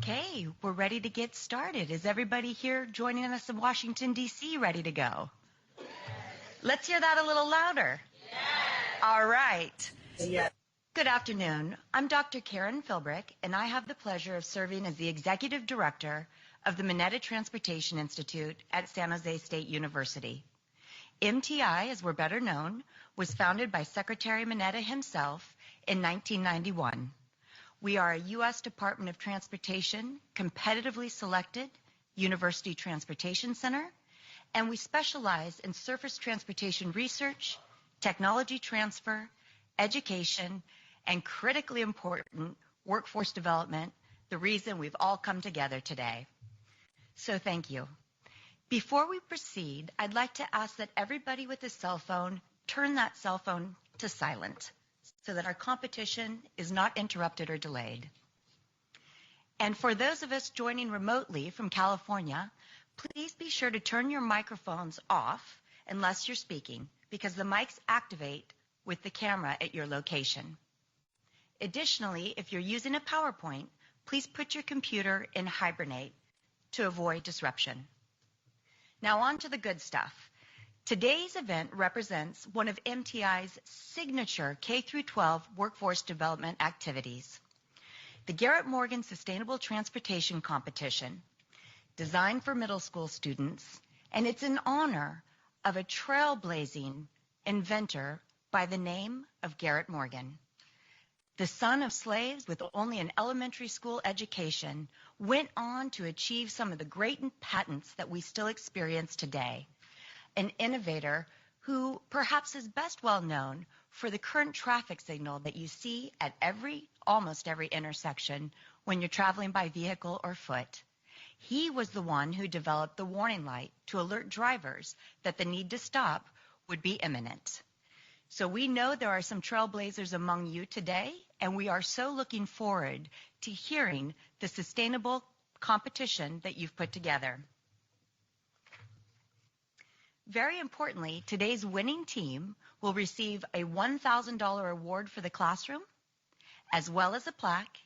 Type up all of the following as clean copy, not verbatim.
Okay, we're ready to get started. Is everybody here joining us in Washington, D.C. ready to go? Yes. Let's hear that a little louder. Yes. All right. Yes. Good afternoon. I'm Dr. Karen Philbrick, and I have the pleasure of serving as the Executive Director of the Mineta Transportation Institute at San Jose State University. MTI, as we're better known, was founded by Secretary Mineta himself in 1991. We are a U.S. Department of Transportation competitively selected university transportation center, and we specialize in surface transportation research, technology transfer, education, and critically important workforce development, the reason we've all come together today. So thank you. Before we proceed, I'd like to ask that everybody with a cell phone turn that cell phone to silent, so that our competition is not interrupted or delayed. And for those of us joining remotely from California, please be sure to turn your microphones off unless you're speaking, because the mics activate with the camera at your location. Additionally, if you're using a PowerPoint, please put your computer in hibernate to avoid disruption. Now on to the good stuff. Today's event represents one of MTI's signature K-12 workforce development activities, the Garrett Morgan Sustainable Transportation Competition, designed for middle school students, and it's in honor of a trailblazing inventor by the name of Garrett Morgan. The son of slaves with only an elementary school education went on to achieve some of the great patents that we still experience today. An innovator who perhaps is best well known for the current traffic signal that you see at almost every intersection when you're traveling by vehicle or foot. He was the one who developed the warning light to alert drivers that the need to stop would be imminent. So we know there are some trailblazers among you today, and we are so looking forward to hearing the sustainable competition that you've put together. Very importantly, today's winning team will receive a $1,000 award for the classroom, as well as a plaque,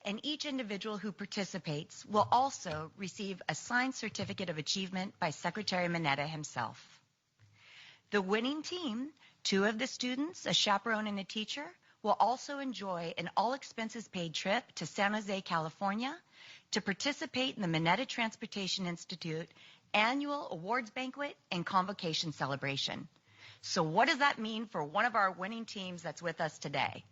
and each individual who participates will also receive a signed certificate of achievement by Secretary Mineta himself. The winning team, 2 of the students, a chaperone and a teacher, will also enjoy an all-expenses-paid trip to San Jose, California, to participate in the Mineta Transportation Institute annual awards banquet and convocation celebration. So what does that mean for one of our winning teams that's with us today?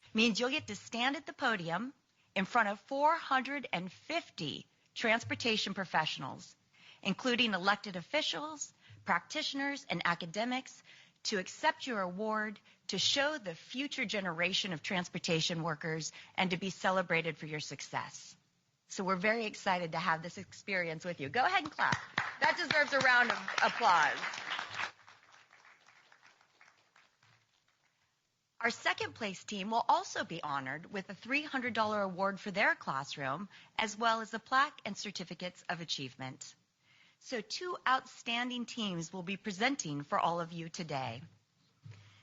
It means you'll get to stand at the podium in front of 450 transportation professionals, including elected officials, practitioners, and academics, to accept your award, to show the future generation of transportation workers, and to be celebrated for your success. So we're very excited to have this experience with you. Go ahead and clap. That deserves a round of applause. Our second place team will also be honored with a $300 award for their classroom, as well as a plaque and certificates of achievement. So 2 outstanding teams will be presenting for all of you today.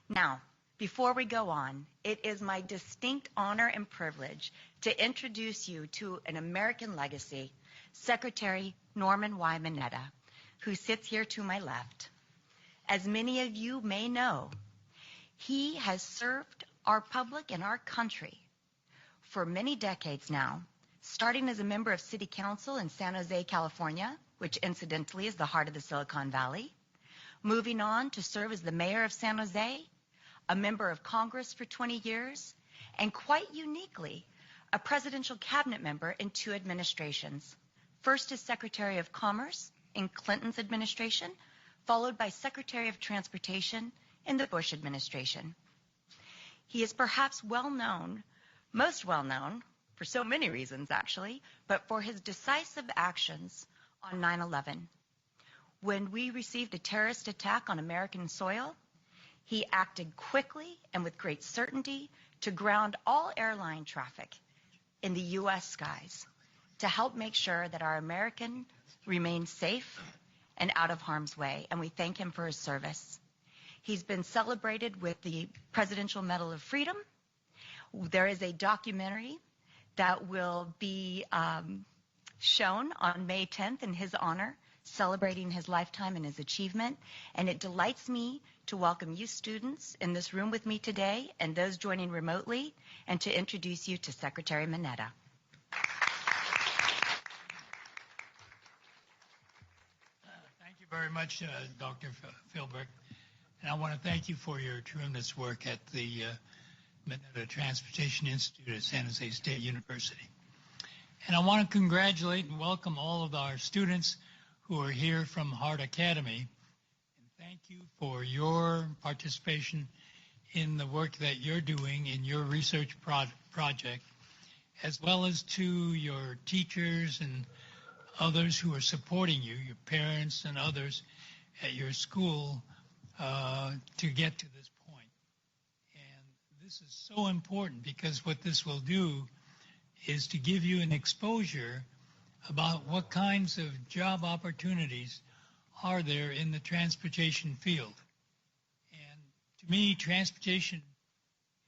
Now, before we go on, it is my distinct honor and privilege to introduce you to an American legacy, Secretary Norman Y. Mineta, who sits here to my left. As many of you may know, he has served our public and our country for many decades now, starting as a member of City Council in San Jose, California, which incidentally is the heart of the Silicon Valley, moving on to serve as the mayor of San Jose, a member of Congress for 20 years, and quite uniquely, a presidential cabinet member in 2 administrations. First as Secretary of Commerce in Clinton's administration, followed by Secretary of Transportation in the Bush administration. He is perhaps most well known, for so many reasons actually, but for his decisive actions on 9/11. When we received a terrorist attack on American soil, he acted quickly and with great certainty to ground all airline traffic in the U.S. skies to help make sure that our Americans remain safe and out of harm's way, and we thank him for his service. He's been celebrated with the Presidential Medal of Freedom. There is a documentary that will be shown on May 10th in his honor, celebrating his lifetime and his achievement. And it delights me to welcome you students in this room with me today and those joining remotely, and to introduce you to Secretary Mineta. Thank you very much, Dr. Philbrick. And I want to thank you for your tremendous work at the Mineta Transportation Institute at San Jose State University. And I want to congratulate and welcome all of our students who are here from Hart Academy. And thank you for your participation in the work that you're doing in your research project, as well as to your teachers and others who are supporting you, your parents and others at your school, to get to this point. And this is so important because what this will do is to give you an exposure about what kinds of job opportunities are there in the transportation field. And to me, transportation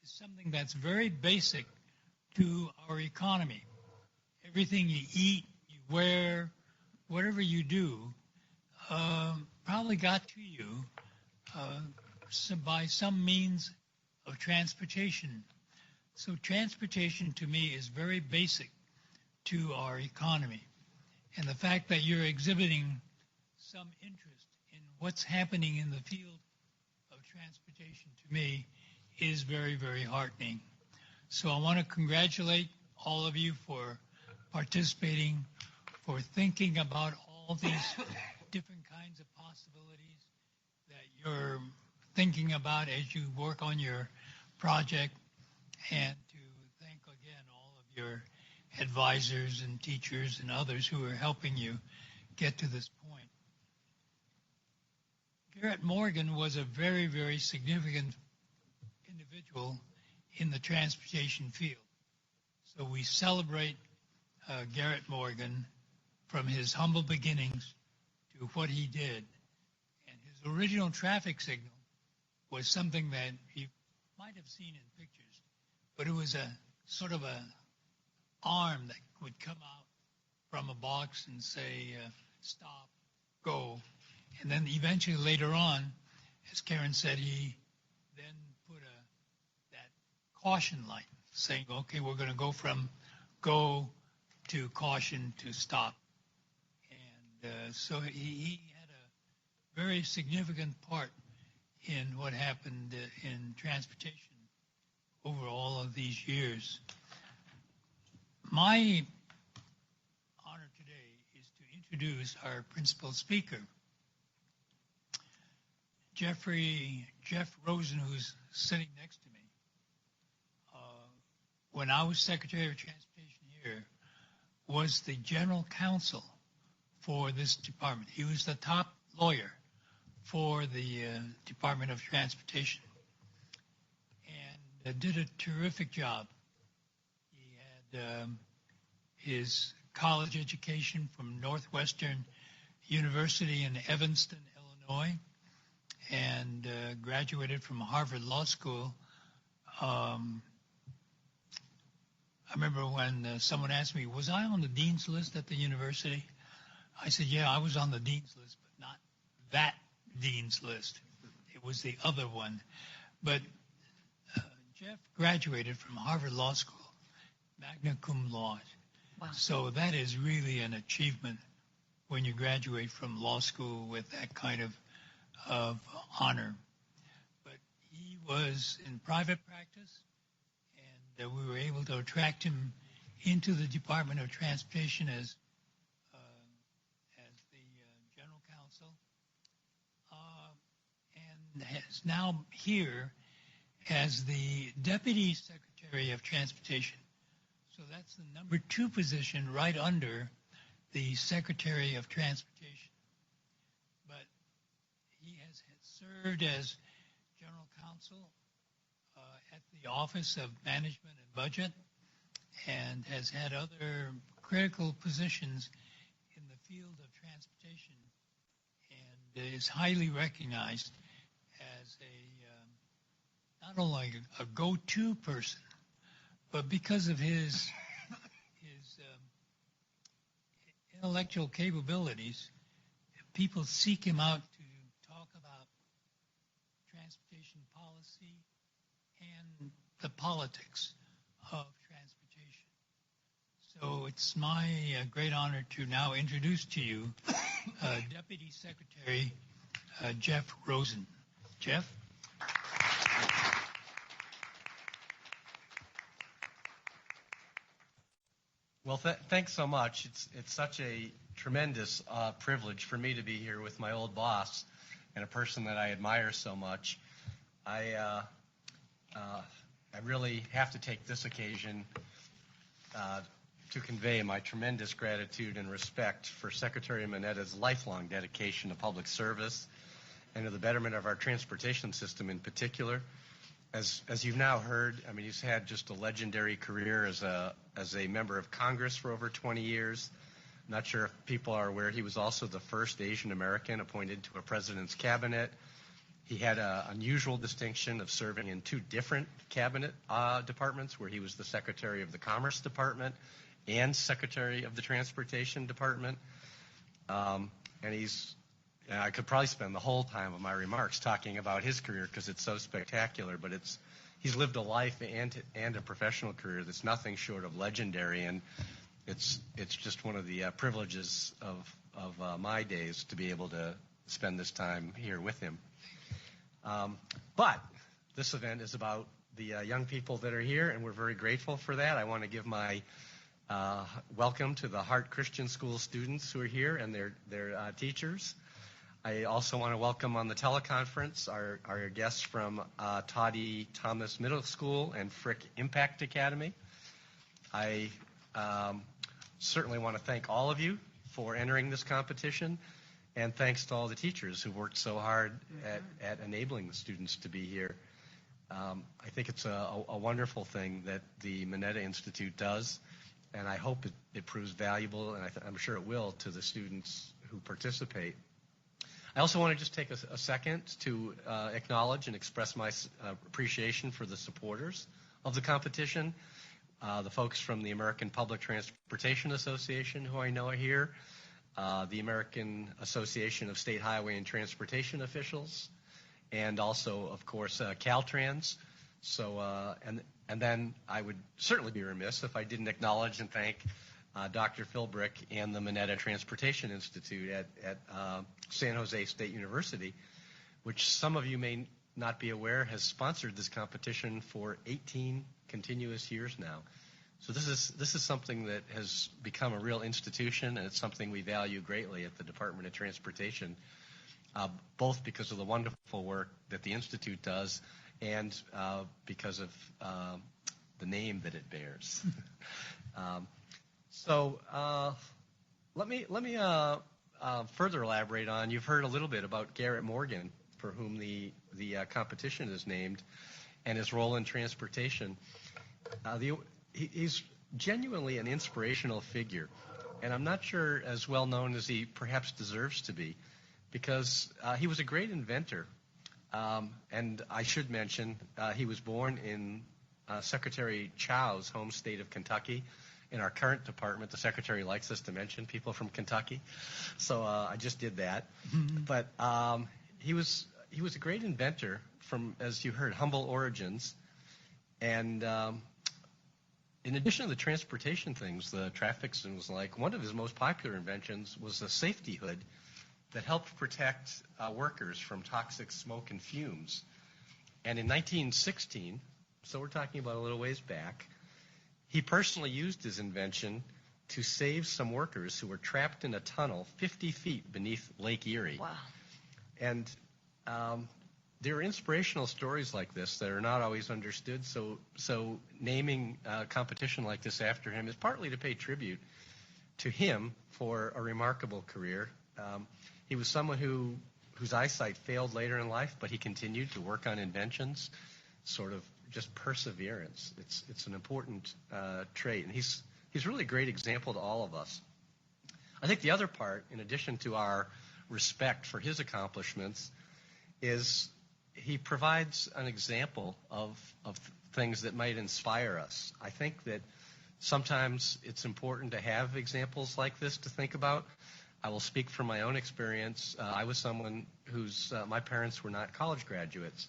is something that's very basic to our economy. Everything you eat, you wear, whatever you do, probably got to you by some means of transportation. So transportation to me is very basic to our economy. And the fact that you're exhibiting some interest in what's happening in the field of transportation to me is very, very heartening. So I want to congratulate all of you for participating, for thinking about all these different kinds of possibilities that you're thinking about as you work on your project, and to thank again all of your advisors and teachers and others who are helping you get to this point. Garrett Morgan was a very, very significant individual in the transportation field. So we celebrate Garrett Morgan from his humble beginnings to what he did. And his original traffic signal was something that you might have seen in pictures, but it was a sort of a arm that would come out from a box and say, stop, go. And then eventually later on, as Karen said, he then put that caution light saying, okay, we're going to go from go to caution to stop. And so he had a very significant part in what happened in transportation over all of these years. My honor today is to introduce our principal speaker, Jeff Rosen, who's sitting next to me. When I was Secretary of Transportation here, was the general counsel for this department. He was the top lawyer for the Department of Transportation, and did a terrific job. He had his college education from Northwestern University in Evanston, Illinois, and graduated from Harvard Law School. I remember when someone asked me, was I on the dean's list at the university? I said, yeah, I was on the dean's list, but not that dean's list. It was the other one. But Jeff graduated from Harvard Law School, magna cum laude. Wow. So that is really an achievement when you graduate from law school with that kind of honor. But he was in private practice, and we were able to attract him into the Department of Transportation as the general counsel, and is now here as the Deputy Secretary of Transportation. So that's the number 2 position right under the Secretary of Transportation. But he has served as general counsel at the Office of Management and Budget, and has had other critical positions in the field of transportation, and is highly recognized as not only a go-to person, but because of his intellectual capabilities, people seek him out to talk about transportation policy and the politics of transportation. So it's my great honor to now introduce to you Deputy Secretary Jeff Rosen. Jeff? Well, thanks so much. It's such a tremendous privilege for me to be here with my old boss and a person that I admire so much. I really have to take this occasion to convey my tremendous gratitude and respect for Secretary Minetta's lifelong dedication to public service and to the betterment of our transportation system in particular. As you've now heard, I mean, he's had just a legendary career as a member of Congress for over 20 years. I'm not sure if people are aware he was also the first Asian American appointed to a president's cabinet. He had an unusual distinction of serving in two different cabinet departments, where he was the Secretary of the Commerce Department and Secretary of the Transportation Department. And I could probably spend the whole time of my remarks talking about his career because it's so spectacular, but he's lived a life and a professional career that's nothing short of legendary, and it's just one of the privileges of my days to be able to spend this time here with him. But this event is about the young people that are here, and we're very grateful for that. I want to give my welcome to the Hart Christian School students who are here and their teachers. I also want to welcome on the teleconference our guests from Toddy Thomas Middle School and Frick Impact Academy. I certainly want to thank all of you for entering this competition, and thanks to all the teachers who worked so hard at enabling the students to be here. I think it's a wonderful thing that the Minetta Institute does, and I hope it proves valuable, and I'm sure it will, to the students who participate. I also want to just take a second to acknowledge and express my appreciation for the supporters of the competition, the folks from the American Public Transportation Association, who I know are here, the American Association of State Highway and Transportation Officials, and also, of course, Caltrans. So, and then I would certainly be remiss if I didn't acknowledge and thank Dr. Philbrick and the Minetta Transportation Institute at San Jose State University, which some of you may not be aware has sponsored this competition for 18 continuous years now. So this is something that has become a real institution, and it's something we value greatly at the Department of Transportation, both because of the wonderful work that the Institute does and because of the name that it bears. So let me further elaborate on. You've heard a little bit about Garrett Morgan, for whom the competition is named, and his role in transportation. He's genuinely an inspirational figure, and I'm not sure as well known as he perhaps deserves to be, because he was a great inventor. And I should mention he was born in Secretary Chow's home state of Kentucky. In our current department, the secretary likes us to mention people from Kentucky, so I just did that. But he was a great inventor from, as you heard, humble origins. And in addition to the transportation things, the traffic things, like one of his most popular inventions was a safety hood that helped protect workers from toxic smoke and fumes. And in 1916, so we're talking about a little ways back, he personally used his invention to save some workers who were trapped in a tunnel 50 feet beneath Lake Erie. Wow. And there are inspirational stories like this that are not always understood. So naming a competition like this after him is partly to pay tribute to him for a remarkable career. He was someone whose eyesight failed later in life, but he continued to work on inventions, sort of just perseverance. It's an important trait, and he's really a great example to all of us. I think the other part, in addition to our respect for his accomplishments, is he provides an example of things that might inspire us. I think that Sometimes it's important to have examples like this to think about. I will speak from my own experience. I was someone whose my parents were not college graduates.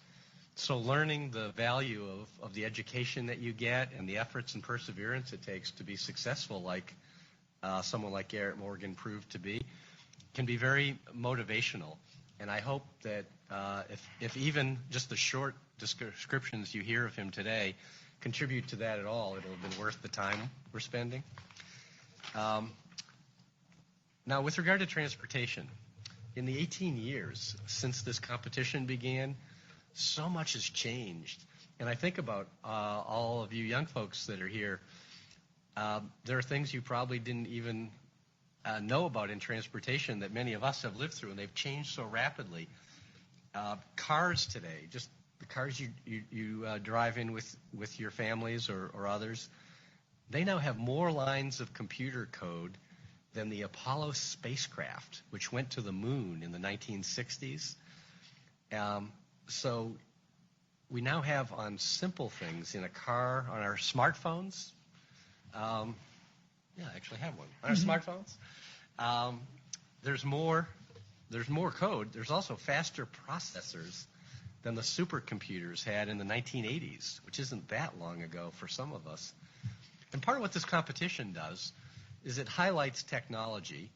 So learning the value of the education that you get and the efforts and perseverance it takes to be successful, like someone like Garrett Morgan proved to be, can be very motivational. And I hope that if even just the short descriptions you hear of him today contribute to that at all, it'll have been worth the time we're spending. Now, with regard to transportation, in the 18 years since this competition began, so much has changed. And I think about all of you young folks that are here. There are things you probably didn't even know about in transportation that many of us have lived through, and they've changed so rapidly. Cars today, just the cars you drive in with your families or others, they now have more lines of computer code than the Apollo spacecraft, which went to the moon in the 1960s. So we now have on simple things in a car, on our smartphones. I actually have one. On our smartphones, there's more code. There's also faster processors than the supercomputers had in the 1980s, which isn't that long ago for some of us. And part of what this competition does is it highlights technology,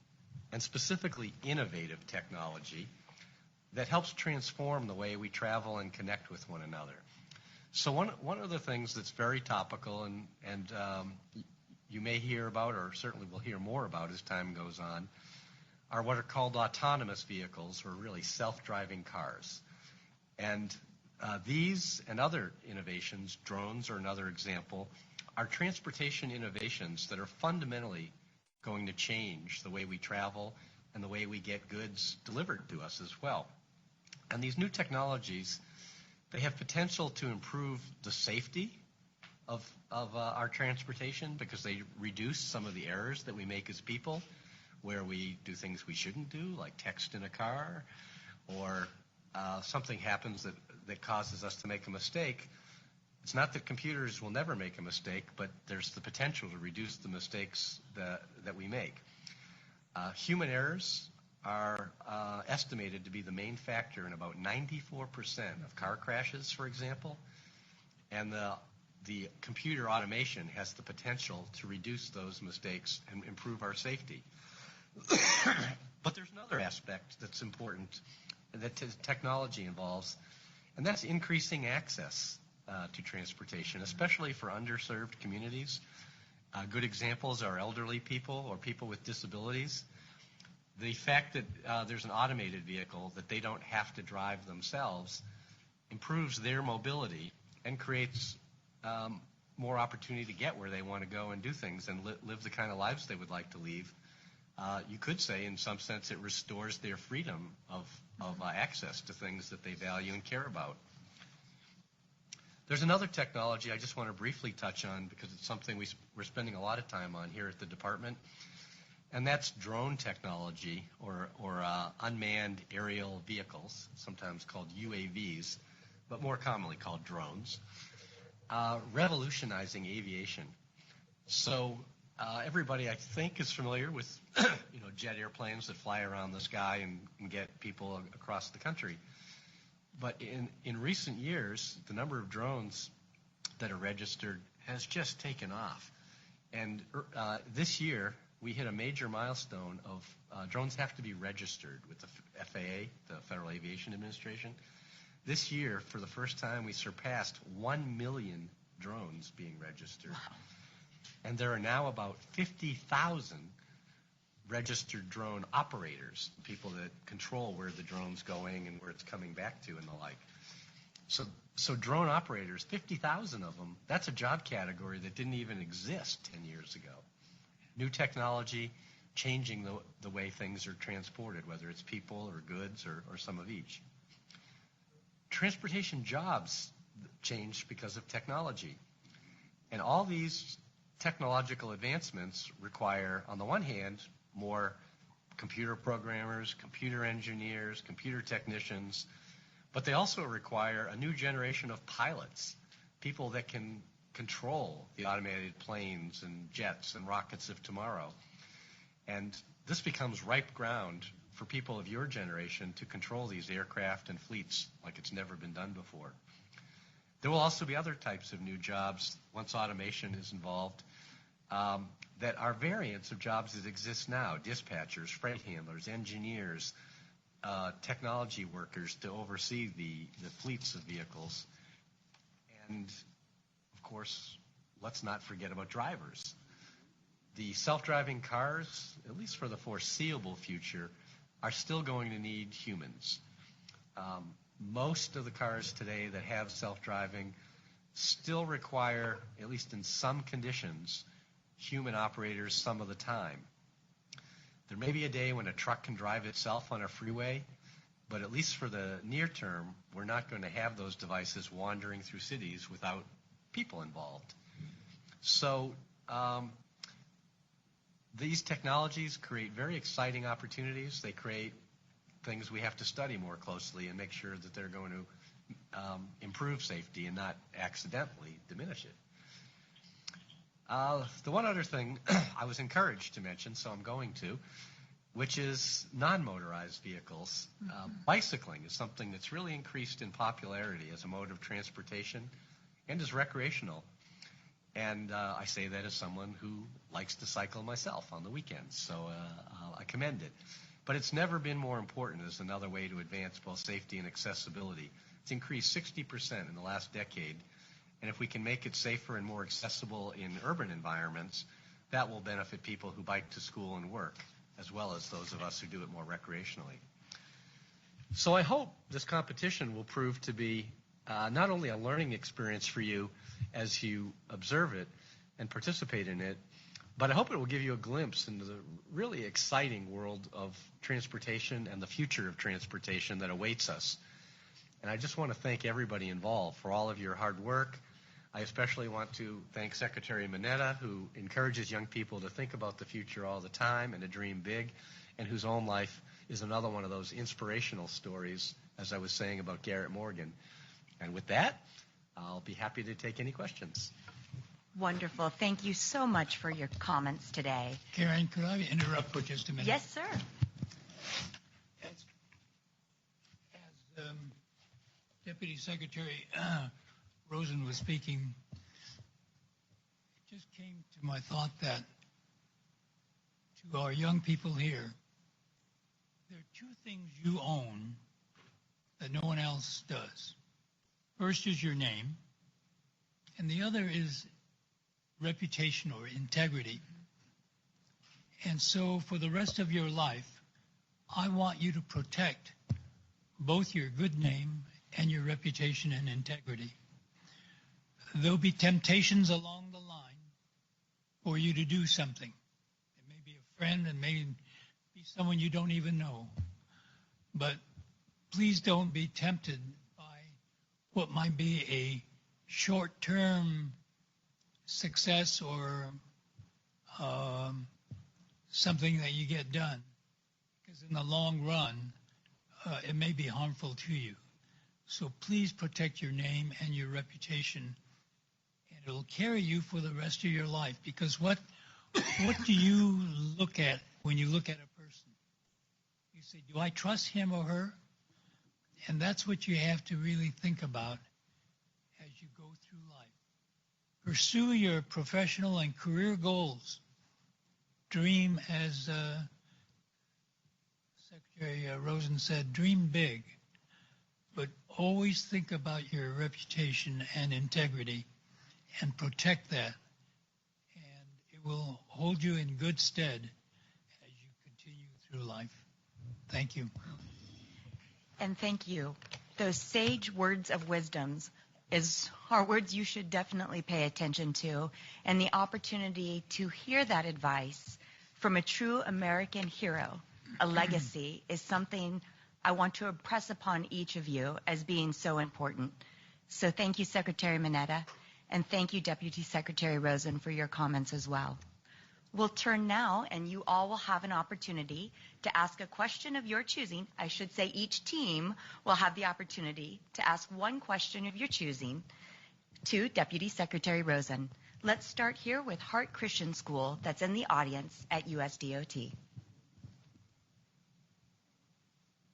and specifically innovative technology, that helps transform the way we travel and connect with one another. So one of the things that's very topical and you may hear about, or certainly will hear more about as time goes on, are what are called autonomous vehicles, or really self-driving cars. And these and other innovations, drones are another example, are transportation innovations that are fundamentally going to change the way we travel and the way we get goods delivered to us as well. And these new technologies, they have potential to improve the safety of our transportation, because they reduce some of the errors that we make as people, where we do things we shouldn't do, like text in a car, or something happens that causes us to make a mistake. It's not that computers will never make a mistake, but there's the potential to reduce the mistakes that we make. Human errors are estimated to be the main factor in about 94% of car crashes, for example, and the computer automation has the potential to reduce those mistakes and improve our safety. But there's another aspect that's important that technology involves, and that's increasing access to transportation, especially for underserved communities. Good examples are elderly people or people with disabilities. The fact that there's an automated vehicle that they don't have to drive themselves improves their mobility and creates more opportunity to get where they want to go and do things and live the kind of lives they would like to lead. You could say, in some sense, it restores their freedom of access to things that they value and care about. There's another technology I just want to briefly touch on, because it's something we're spending a lot of time on here at the department, and that's drone technology, or unmanned aerial vehicles, sometimes called UAVs, but more commonly called drones, revolutionizing aviation. So everybody, I think, is familiar with jet airplanes that fly around the sky and get people across the country. But in recent years, the number of drones that are registered has just taken off. And this year, we hit a major milestone of drones have to be registered with the FAA, the Federal Aviation Administration. This year, for the first time, we surpassed 1 million drones being registered. Wow. And there are now about 50,000 registered drone operators, people that control where the drone's going and where it's coming back to and the like. So drone operators, 50,000 of them, that's a job category that didn't even exist 10 years ago. New technology changing the way things are transported, whether it's people or goods or some of each. Transportation jobs changed because of technology. And all these technological advancements require, on the one hand, more computer programmers, computer engineers, computer technicians, but they also require a new generation of pilots, people that can control the automated planes and jets and rockets of tomorrow. And this becomes ripe ground for people of your generation to control these aircraft and fleets like it's never been done before. There will also be other types of new jobs once automation is involved that are variants of jobs that exist now: dispatchers, freight handlers, engineers, technology workers to oversee the fleets of vehicles. And, of course, let's not forget about drivers. The self-driving cars, at least for the foreseeable future, are still going to need humans. Most of the cars today that have self-driving still require, at least in some conditions, human operators some of the time. There may be a day when a truck can drive itself on a freeway, but at least for the near term, we're not going to have those devices wandering through cities without people involved. So these technologies create very exciting opportunities. They create things we have to study more closely and make sure that they're going to improve safety and not accidentally diminish it. The one other thing I was encouraged to mention, so I'm going to, which is non-motorized vehicles. Bicycling is something that's really increased in popularity as a mode of transportation and as recreational. And I say that as someone who likes to cycle myself on the weekends, so I commend it. But it's never been more important as another way to advance both safety and accessibility. It's increased 60% in the last decade, and if we can make it safer and more accessible in urban environments, that will benefit people who bike to school and work, as well as those of us who do it more recreationally. So I hope this competition will prove to be not only a learning experience for you as you observe it and participate in it, but I hope it will give you a glimpse into the really exciting world of transportation and the future of transportation that awaits us. And I just want to thank everybody involved for all of your hard work. I especially want to thank Secretary Mineta, who encourages young people to think about the future all the time and to dream big, and whose own life is another one of those inspirational stories, as I was saying about Garrett Morgan. And with that, I'll be happy to take any questions. Wonderful. Thank you so much for your comments today. Karen, could I interrupt for just a minute? Yes, sir. As Deputy Secretary Rosen was speaking, it just came to my thought that to our young people here, there are two things you own that no one else does. First is your name, and the other is reputation or integrity. And so for the rest of your life, I want you to protect both your good name and your reputation and integrity. There'll be temptations along the line for you to do something. It may be a friend, and may be someone you don't even know. But please don't be tempted by what might be a short-term success or something that you get done, because in the long run, it may be harmful to you. So please protect your name and your reputation, and it'll carry you for the rest of your life. Because what do you look at when you look at a person? You say, do I trust him or her? And that's what you have to really think about as you go through life. Pursue your professional and career goals. Dream, as Secretary Rosen said, dream big, but always think about your reputation and integrity and protect that. And it will hold you in good stead as you continue through life. Thank you. And thank you. Those sage words of wisdoms are words you should definitely pay attention to. And the opportunity to hear that advice from a true American hero, a legacy, is something I want to impress upon each of you as being so important. So thank you, Secretary Mineta, and thank you, Deputy Secretary Rosen, for your comments as well. We'll turn now, and you all will have an opportunity to ask a question of your choosing. I should say each team will have the opportunity to ask one question of your choosing to Deputy Secretary Rosen. Let's start here with Hart Christian School that's in the audience at USDOT.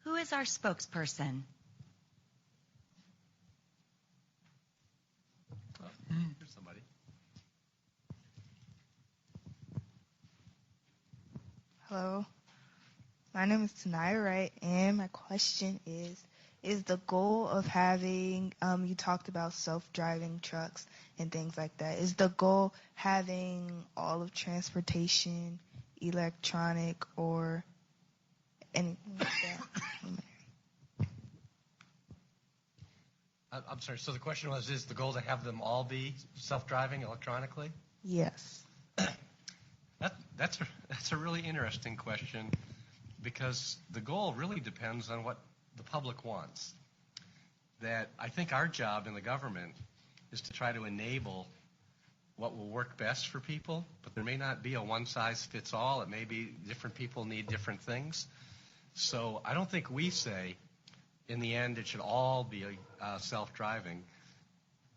Who is our spokesperson? Here's somebody. Hello, my name is Tanaya Wright, and my question is the goal of having, you talked about self-driving trucks and things like that, is the goal having all of transportation electronic or anything like that? I'm sorry, so the question was, is the goal to have them all be self-driving electronically? Yes. That's a really interesting question, because the goal really depends on what the public wants. That I think our job in the government is to try to enable what will work best for people, but there may not be a one-size-fits-all. It may be different people need different things. So I don't think we say, in the end, it should all be self-driving,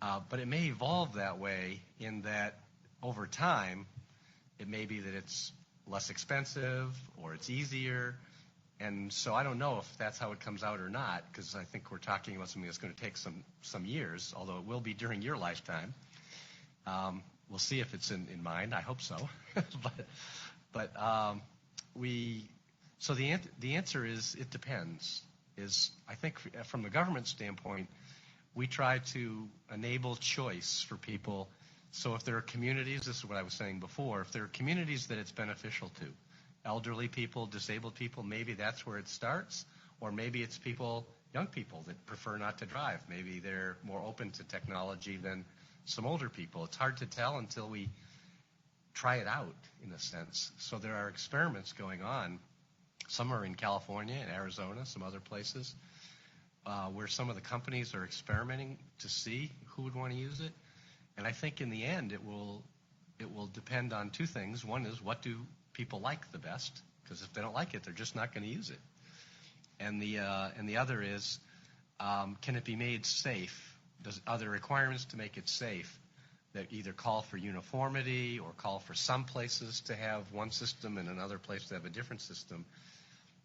but it may evolve that way in that over time, it may be that it's less expensive or it's easier. And so I don't know if that's how it comes out or not, because I think we're talking about something that's going to take some years, although it will be during your lifetime. We'll see if it's in mine. I hope so. So the answer is it depends. I think from the government standpoint, we try to enable choice for people. So if there are communities, this is what I was saying before, if there are communities that it's beneficial to, elderly people, disabled people, maybe that's where it starts, or maybe it's young people that prefer not to drive. Maybe they're more open to technology than some older people. It's hard to tell until we try it out, in a sense. So there are experiments going on. Some are in California and Arizona, some other places, where some of the companies are experimenting to see who would want to use it. And I think in the end, it will depend on two things. One is, what do people like the best? Because if they don't like it, they're just not going to use it. And the other is, can it be made safe? Are there requirements to make it safe that either call for uniformity or call for some places to have one system and another place to have a different system?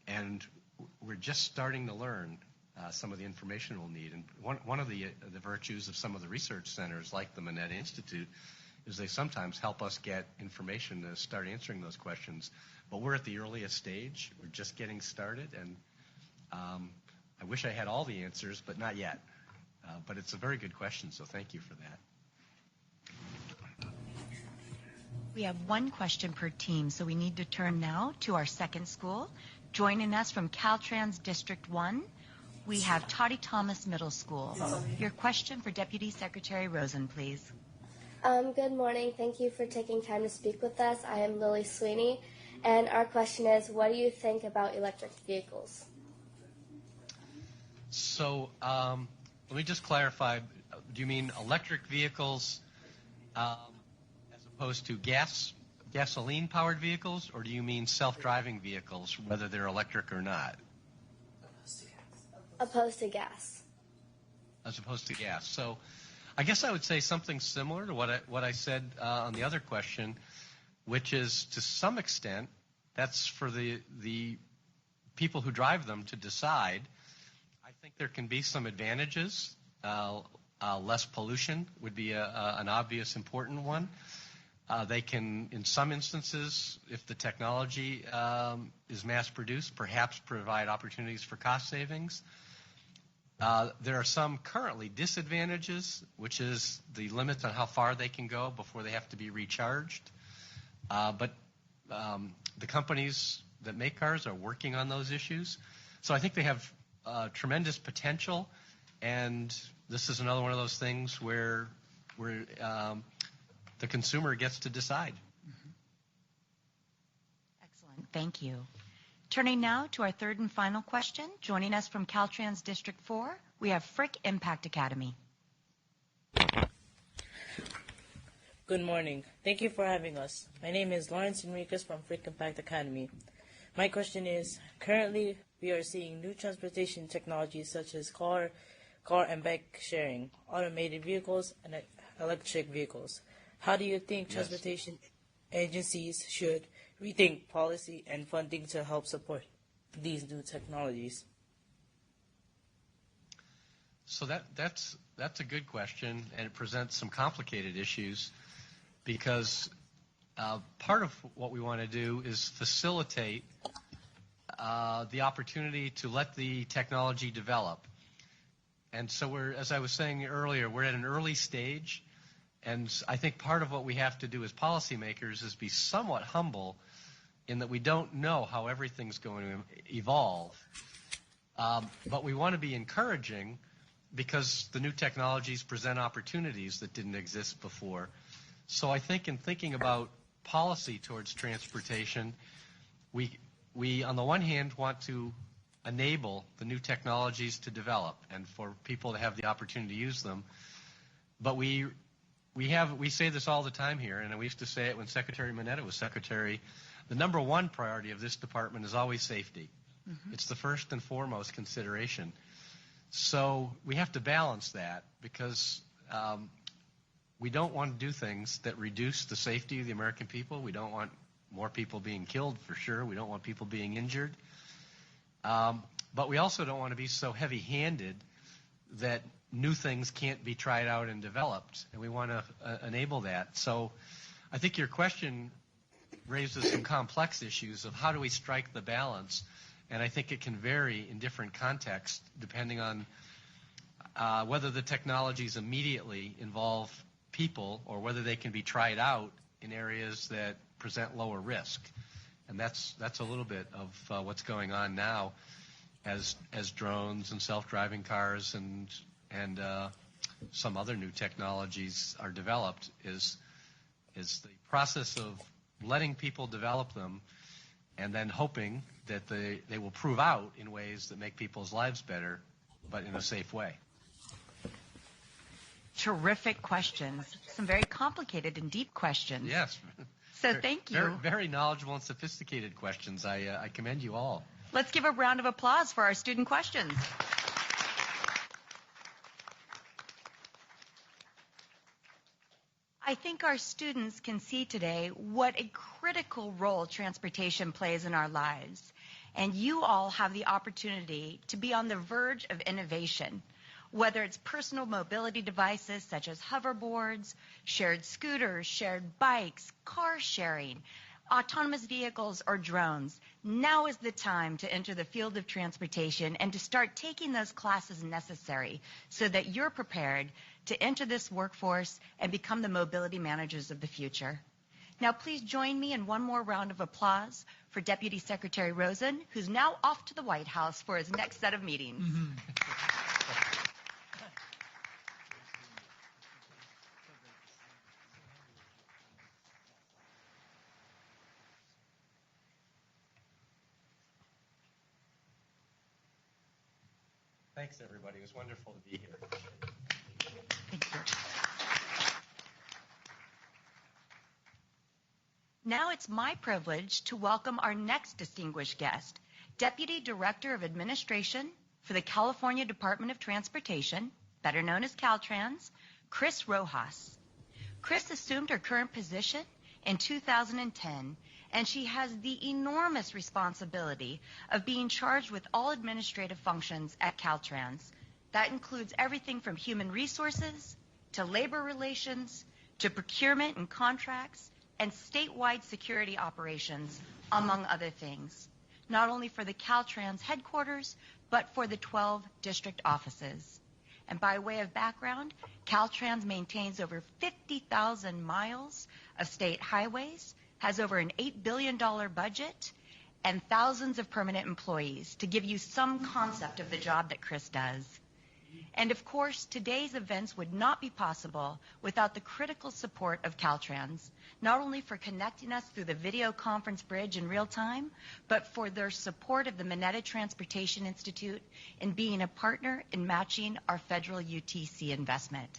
And we're just starting to learn some of the information we'll need. And one of the virtues of some of the research centers, like the Mineta Institute, is they sometimes help us get information to start answering those questions. But we're at the earliest stage. We're just getting started, and I wish I had all the answers, but not yet. But it's a very good question, so thank you for that. We have one question per team, so we need to turn now to our second school. Joining us from Caltrans District 1, we have Toddy Thomas Middle School. Your question for Deputy Secretary Rosen, please. Good morning. Thank you for taking time to speak with us. I am Lily Sweeney, and our question is, what do you think about electric vehicles? So let me just clarify. Do you mean electric vehicles as opposed to gasoline-powered vehicles, or do you mean self-driving vehicles, whether they're electric or not? Opposed to gas. As opposed to gas. So I guess I would say something similar to what I said on the other question, which is, to some extent, that's for the people who drive them to decide. I think there can be some advantages. Less pollution would be an obvious important one. They can, in some instances, if the technology is mass-produced, perhaps provide opportunities for cost savings. There are some currently disadvantages, which is the limits on how far they can go before they have to be recharged. But the companies that make cars are working on those issues. So I think they have tremendous potential, and this is another one of those things where the consumer gets to decide. Excellent. Thank you. Turning now to our third and final question. Joining us from Caltrans District 4, we have Frick Impact Academy. Good morning. Thank you for having us. My name is Lawrence Enriquez from Frick Impact Academy. My question is, currently we are seeing new transportation technologies such as car and bike sharing, automated vehicles, and electric vehicles. How do you think transportation agencies should rethink policy and funding to help support these new technologies? So that's a good question, and it presents some complicated issues because part of what we want to do is facilitate the opportunity to let the technology develop. And so as I was saying earlier, we're at an early stage, and I think part of what we have to do as policymakers is be somewhat humble in that we don't know how everything's going to evolve. But we want to be encouraging because the new technologies present opportunities that didn't exist before. So I think in thinking about policy towards transportation, we on the one hand want to enable the new technologies to develop and for people to have the opportunity to use them. But we say this all the time here, and we used to say it when Secretary Mineta was secretary. The number one priority of this department is always safety. Mm-hmm. It's the first and foremost consideration. So we have to balance that because we don't want to do things that reduce the safety of the American people. We don't want more people being killed, for sure. We don't want people being injured. But we also don't want to be so heavy-handed that new things can't be tried out and developed, and we want to enable that. So I think your question raises some complex issues of how do we strike the balance, and I think it can vary in different contexts depending on whether the technologies immediately involve people or whether they can be tried out in areas that present lower risk. And that's a little bit of what's going on now as drones and self-driving cars and some other new technologies are developed is the process of letting people develop them and then hoping that they will prove out in ways that make people's lives better, but in a safe way. Terrific questions. Some very complicated and deep questions. Yes. So thank you. Very, very knowledgeable and sophisticated questions. I commend you all. Let's give a round of applause for our student questions. I think our students can see today what a critical role transportation plays in our lives. And you all have the opportunity to be on the verge of innovation, whether it's personal mobility devices such as hoverboards, shared scooters, shared bikes, car sharing, autonomous vehicles, or drones. Now is the time to enter the field of transportation and to start taking those classes necessary so that you're prepared to enter this workforce and become the mobility managers of the future. Now please join me in one more round of applause for Deputy Secretary Rosen, who's now off to the White House for his next set of meetings. Mm-hmm. Thanks, everybody. It was wonderful to be here. Thank you. Now it's my privilege to welcome our next distinguished guest, Deputy Director of Administration for the California Department of Transportation, better known as Caltrans, Chris Rojas. Chris assumed her current position in 2010, and she has the enormous responsibility of being charged with all administrative functions at Caltrans. That includes everything from human resources to labor relations to procurement and contracts and statewide security operations, among other things, not only for the Caltrans headquarters, but for the 12 district offices. And by way of background, Caltrans maintains over 50,000 miles of state highways, has over an $8 billion budget, and thousands of permanent employees, to give you some concept of the job that Chris does. And of course, today's events would not be possible without the critical support of Caltrans, not only for connecting us through the video conference bridge in real time, but for their support of the Mineta Transportation Institute in being a partner in matching our federal UTC investment.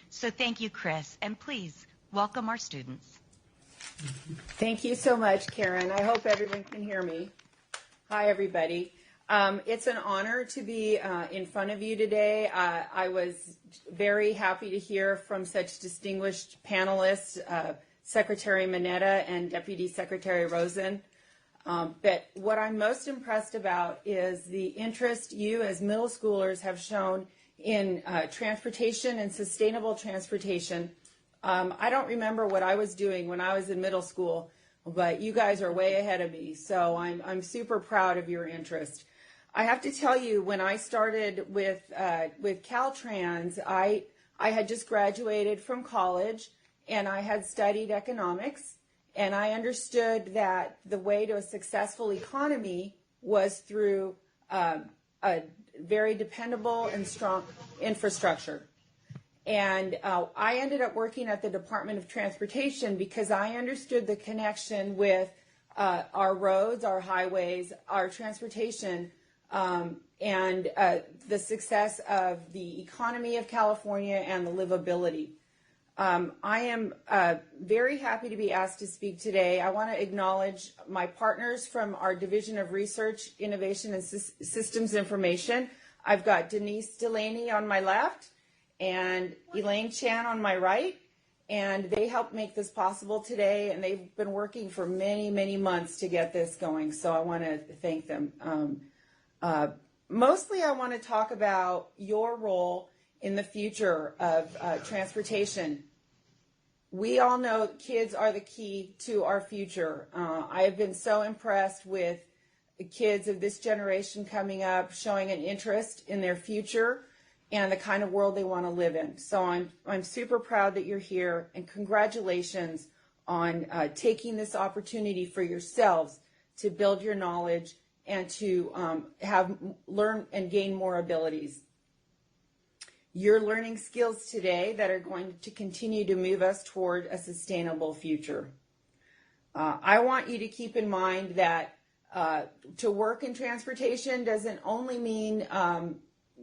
So thank you, Chris, and please welcome our students. Thank you so much, Karen. I hope everyone can hear me. Hi, everybody. It's an honor to be in front of you today. I was very happy to hear from such distinguished panelists, Secretary Mineta and Deputy Secretary Rosen. But what I'm most impressed about is the interest you as middle schoolers have shown in transportation and sustainable transportation. I don't remember what I was doing when I was in middle school, but you guys are way ahead of me, so I'm super proud of your interest. I have to tell you, when I started with Caltrans, I had just graduated from college, and I had studied economics, and I understood that the way to a successful economy was through a very dependable and strong infrastructure. And I ended up working at the Department of Transportation because I understood the connection with our roads, our highways, our transportation, and the success of the economy of California and the livability. I am very happy to be asked to speak today. I want to acknowledge my partners from our Division of Research, Innovation, and Systems Information. I've got Denise Delaney on my left and Elaine Chan on my right, and they helped make this possible today, and they've been working for many, many months to get this going, so I want to thank them. Mostly I want to talk about your role in the future of transportation. We all know kids are the key to our future. I have been so impressed with the kids of this generation coming up, showing an interest in their future and the kind of world they want to live in. So I'm super proud that you're here, and congratulations on taking this opportunity for yourselves to build your knowledge and to learn and gain more abilities. You're learning skills today that are going to continue to move us toward a sustainable future. I want you to keep in mind that to work in transportation doesn't only mean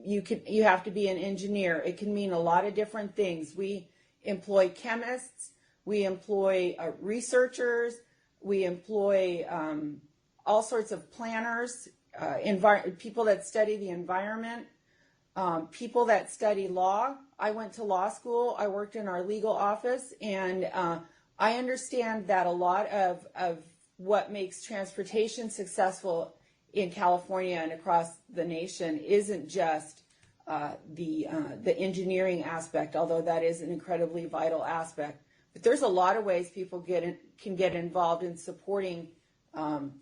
you have to be an engineer. It can mean a lot of different things. We employ chemists, we employ researchers, we employ all sorts of planners, people that study the environment, people that study law. I went to law school. I worked in our legal office, and I understand that a lot of what makes transportation successful in California and across the nation isn't just the engineering aspect, although that is an incredibly vital aspect. But there's a lot of ways people can get involved in supporting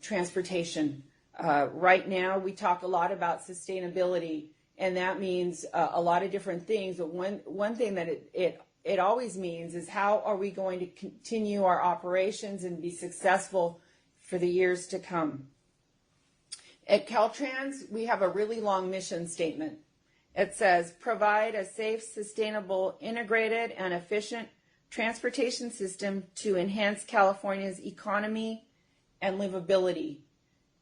transportation. Right now, we talk a lot about sustainability, and that means a lot of different things. But one thing that it always means is, how are we going to continue our operations and be successful for the years to come? At Caltrans, we have a really long mission statement. It says, provide a safe, sustainable, integrated, and efficient transportation system to enhance California's economy and livability.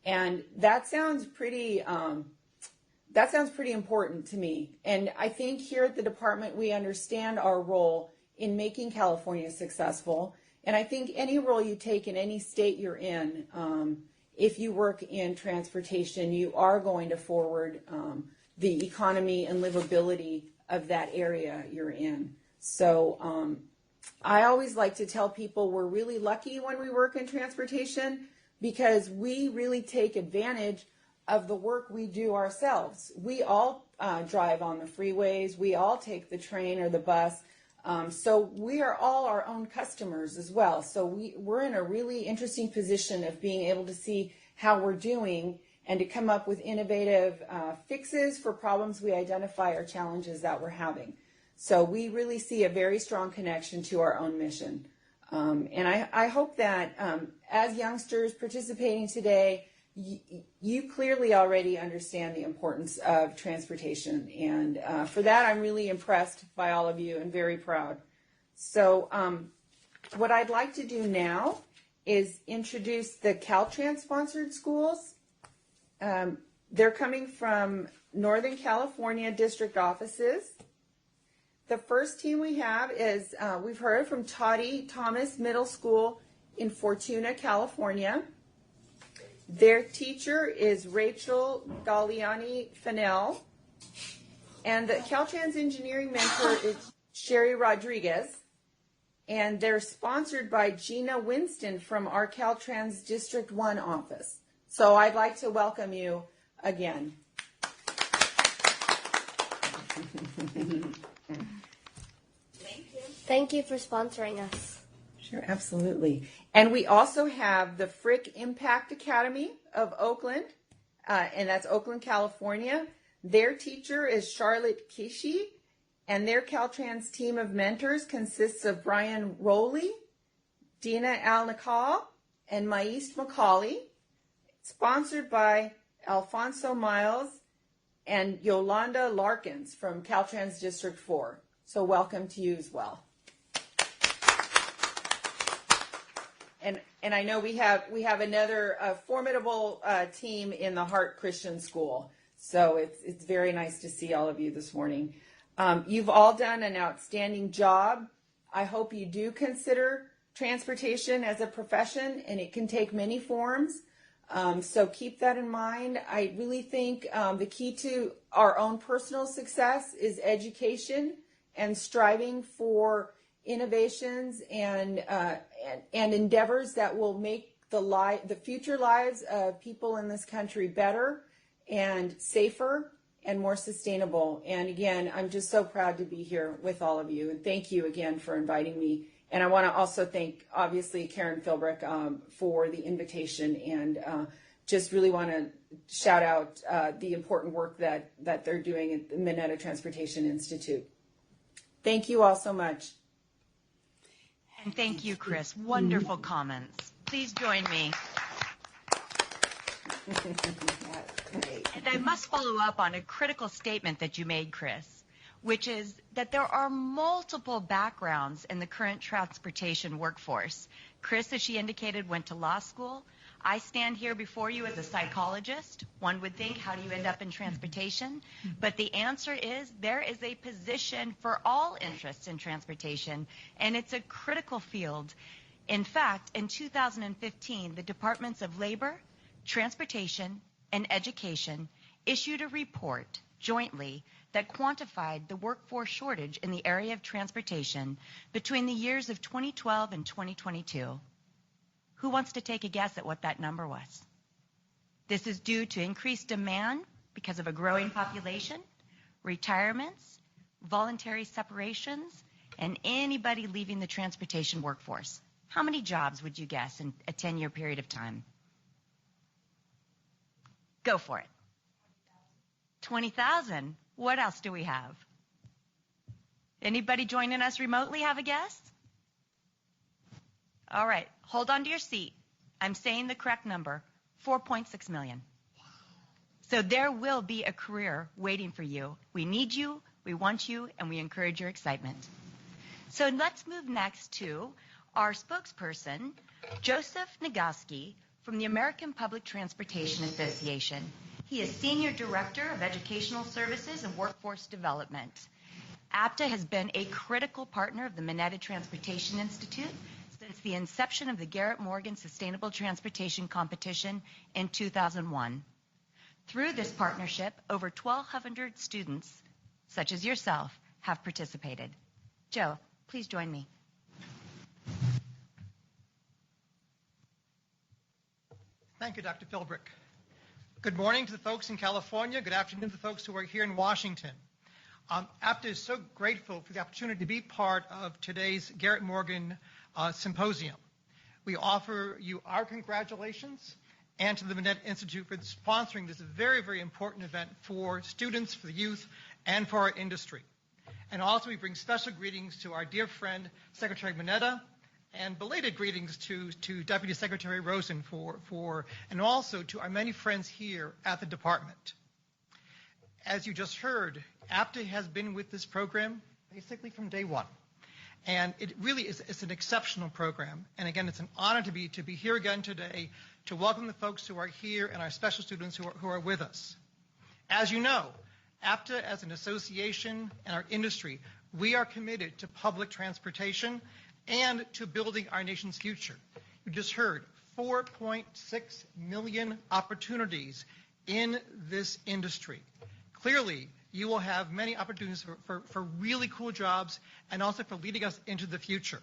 And that sounds pretty important to me. And I think here at the department, we understand our role in making California successful. And I think any role you take in any state you're in, if you work in transportation, you are going to forward the economy and livability of that area you're in. So I always like to tell people we're really lucky when we work in transportation, because we really take advantage of the work we do ourselves. We all drive on the freeways. We all take the train or the bus. So we are all our own customers as well. So we're in a really interesting position of being able to see how we're doing and to come up with innovative fixes for problems we identify or challenges that we're having. So we really see a very strong connection to our own mission. And I hope that as youngsters participating today, you clearly already understand the importance of transportation. And for that, I'm really impressed by all of you and very proud. So what I'd like to do now is introduce the Caltrans-sponsored schools. They're coming from Northern California district offices. The first team we have is, we've heard from Toddy Thomas Middle School in Fortuna, California. Their teacher is Rachel Galliani Fennell. And the Caltrans engineering mentor is Sherry Rodriguez. And they're sponsored by Gina Winston from our Caltrans District 1 office. So I'd like to welcome you again. Thank you for sponsoring us. Sure, absolutely. And we also have the Frick Impact Academy of Oakland, and that's Oakland, California. Their teacher is Charlotte Kishi, and their Caltrans team of mentors consists of Brian Rowley, Dina Al-Nakal, and Maist McCauley, sponsored by Alfonso Miles and Yolanda Larkins from Caltrans District 4. So welcome to you as well. And I know we have another formidable team in the Hart Christian School. So it's very nice to see all of you this morning. You've all done an outstanding job. I hope you do consider transportation as a profession, and it can take many forms. So keep that in mind. I really think the key to our own personal success is education and striving for innovations and endeavors that will make the future lives of people in this country better and safer and more sustainable. And again, I'm just so proud to be here with all of you. And thank you again for inviting me. And I want to also thank, obviously, Karen Philbrick for the invitation, and just really want to shout out the important work that they're doing at the Minetta Transportation Institute. Thank you all so much. And thank you, Chris. Wonderful comments. Please join me. And I must follow up on a critical statement that you made, Chris, which is that there are multiple backgrounds in the current transportation workforce. Chris, as she indicated, went to law school. I stand here before you as a psychologist. One would think, how do you end up in transportation? But the answer is there is a position for all interests in transportation, and it's a critical field. In fact, in 2015, the Departments of Labor, Transportation, and Education issued a report jointly that quantified the workforce shortage in the area of transportation between the years of 2012 and 2022. Who wants to take a guess at what that number was? This is due to increased demand because of a growing population, retirements, voluntary separations, and anybody leaving the transportation workforce. How many jobs would you guess in a 10-year period of time? Go for it. 20,000. What else do we have? Anybody joining us remotely have a guess? All right, hold on to your seat. I'm saying the correct number, 4.6 million. So there will be a career waiting for you. We need you, we want you, and we encourage your excitement. So let's move next to our spokesperson, Joseph Nagaski from the American Public Transportation Association. He is Senior Director of Educational Services and Workforce Development. APTA has been a critical partner of the Minetta Transportation Institute since the inception of the Garrett Morgan Sustainable Transportation Competition in 2001. Through this partnership, over 1,200 students, such as yourself, have participated. Joe, please join me. Thank you, Dr. Philbrick. Good morning to the folks in California. Good afternoon to the folks who are here in Washington. APTA is so grateful for the opportunity to be part of today's Garrett Morgan Symposium. We offer you our congratulations and to the Minetta Institute for sponsoring this very, very important event for students, for the youth, and for our industry. And also we bring special greetings to our dear friend, Secretary Minetta, and belated greetings to Deputy Secretary Rosen and also to our many friends here at the department. As you just heard, APTA has been with this program basically from day one. And it really is an exceptional program. And again, it's an honor to be here again today to welcome the folks who are here and our special students who are with us. As you know, APTA as an association and our industry, we are committed to public transportation and to building our nation's future. You just heard 4.6 million opportunities in this industry. Clearly, you will have many opportunities for really cool jobs and also for leading us into the future.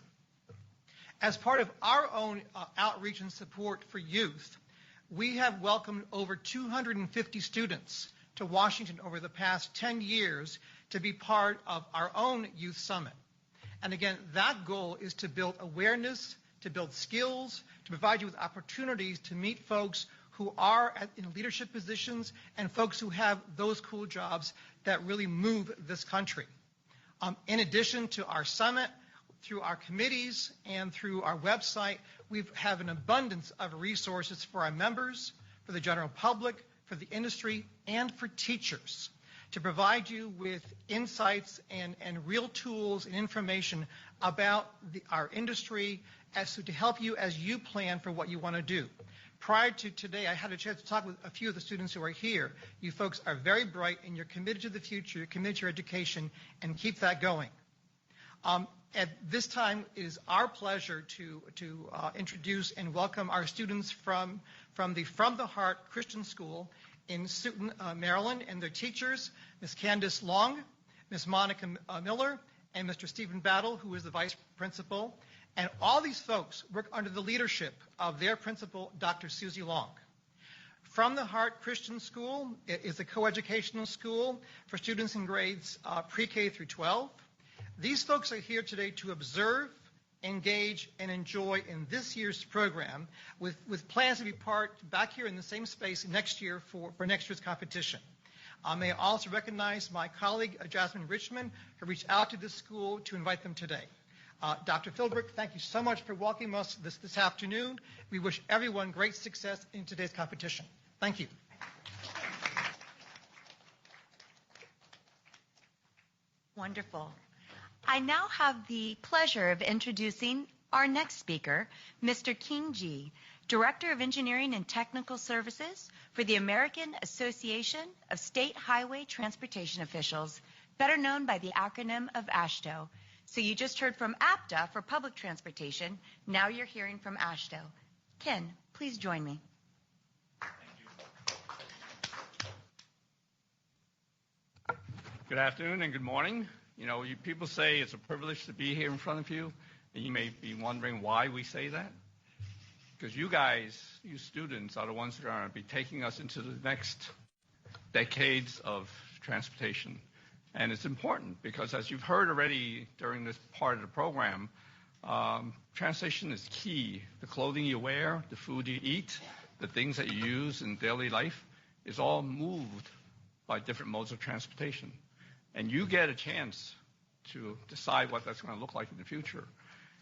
As part of our own outreach and support for youth, we have welcomed over 250 students to Washington over the past 10 years to be part of our own Youth Summit. And again, that goal is to build awareness, to build skills, to provide you with opportunities to meet folks who are in leadership positions and folks who have those cool jobs that really move this country. In addition to our summit, through our committees and through our website, we have an abundance of resources for our members, for the general public, for the industry, and for teachers to provide you with insights and real tools and information about our industry to help you as you plan for what you want to do. Prior to today, I had a chance to talk with a few of the students who are here. You folks are very bright and you're committed to the future, you're committed to your education, and keep that going. At this time, it is our pleasure to introduce and welcome our students from the Heart Christian School in Stoughton, Maryland, and their teachers, Ms. Candace Long, Ms. Monica Miller, and Mr. Stephen Battle, who is the vice principal. And all these folks work under the leadership of their principal, Dr. Susie Long. From the Heart Christian School, it is a coeducational school for students in grades pre-K through 12. These folks are here today to observe, engage, and enjoy in this year's program with plans to be part back here in the same space next year for next year's competition. May I also recognize my colleague, Jasmine Richmond, who reached out to this school to invite them today. Dr. Philbrick, thank you so much for welcoming us this afternoon. We wish everyone great success in today's competition. Thank you. Wonderful. I now have the pleasure of introducing our next speaker, Mr. King G., Director of Engineering and Technical Services for the American Association of State Highway Transportation Officials, better known by the acronym of AASHTO. So you just heard from APTA for public transportation. Now you're hearing from AASHTO. Ken, please join me. Good afternoon and good morning. You know, people say it's a privilege to be here in front of you, and you may be wondering why we say that. Because you guys, you students, are the ones that are going to be taking us into the next decades of transportation. And it's important because, as you've heard already during this part of the program, transportation is key. The clothing you wear, the food you eat, the things that you use in daily life is all moved by different modes of transportation. And you get a chance to decide what that's going to look like in the future.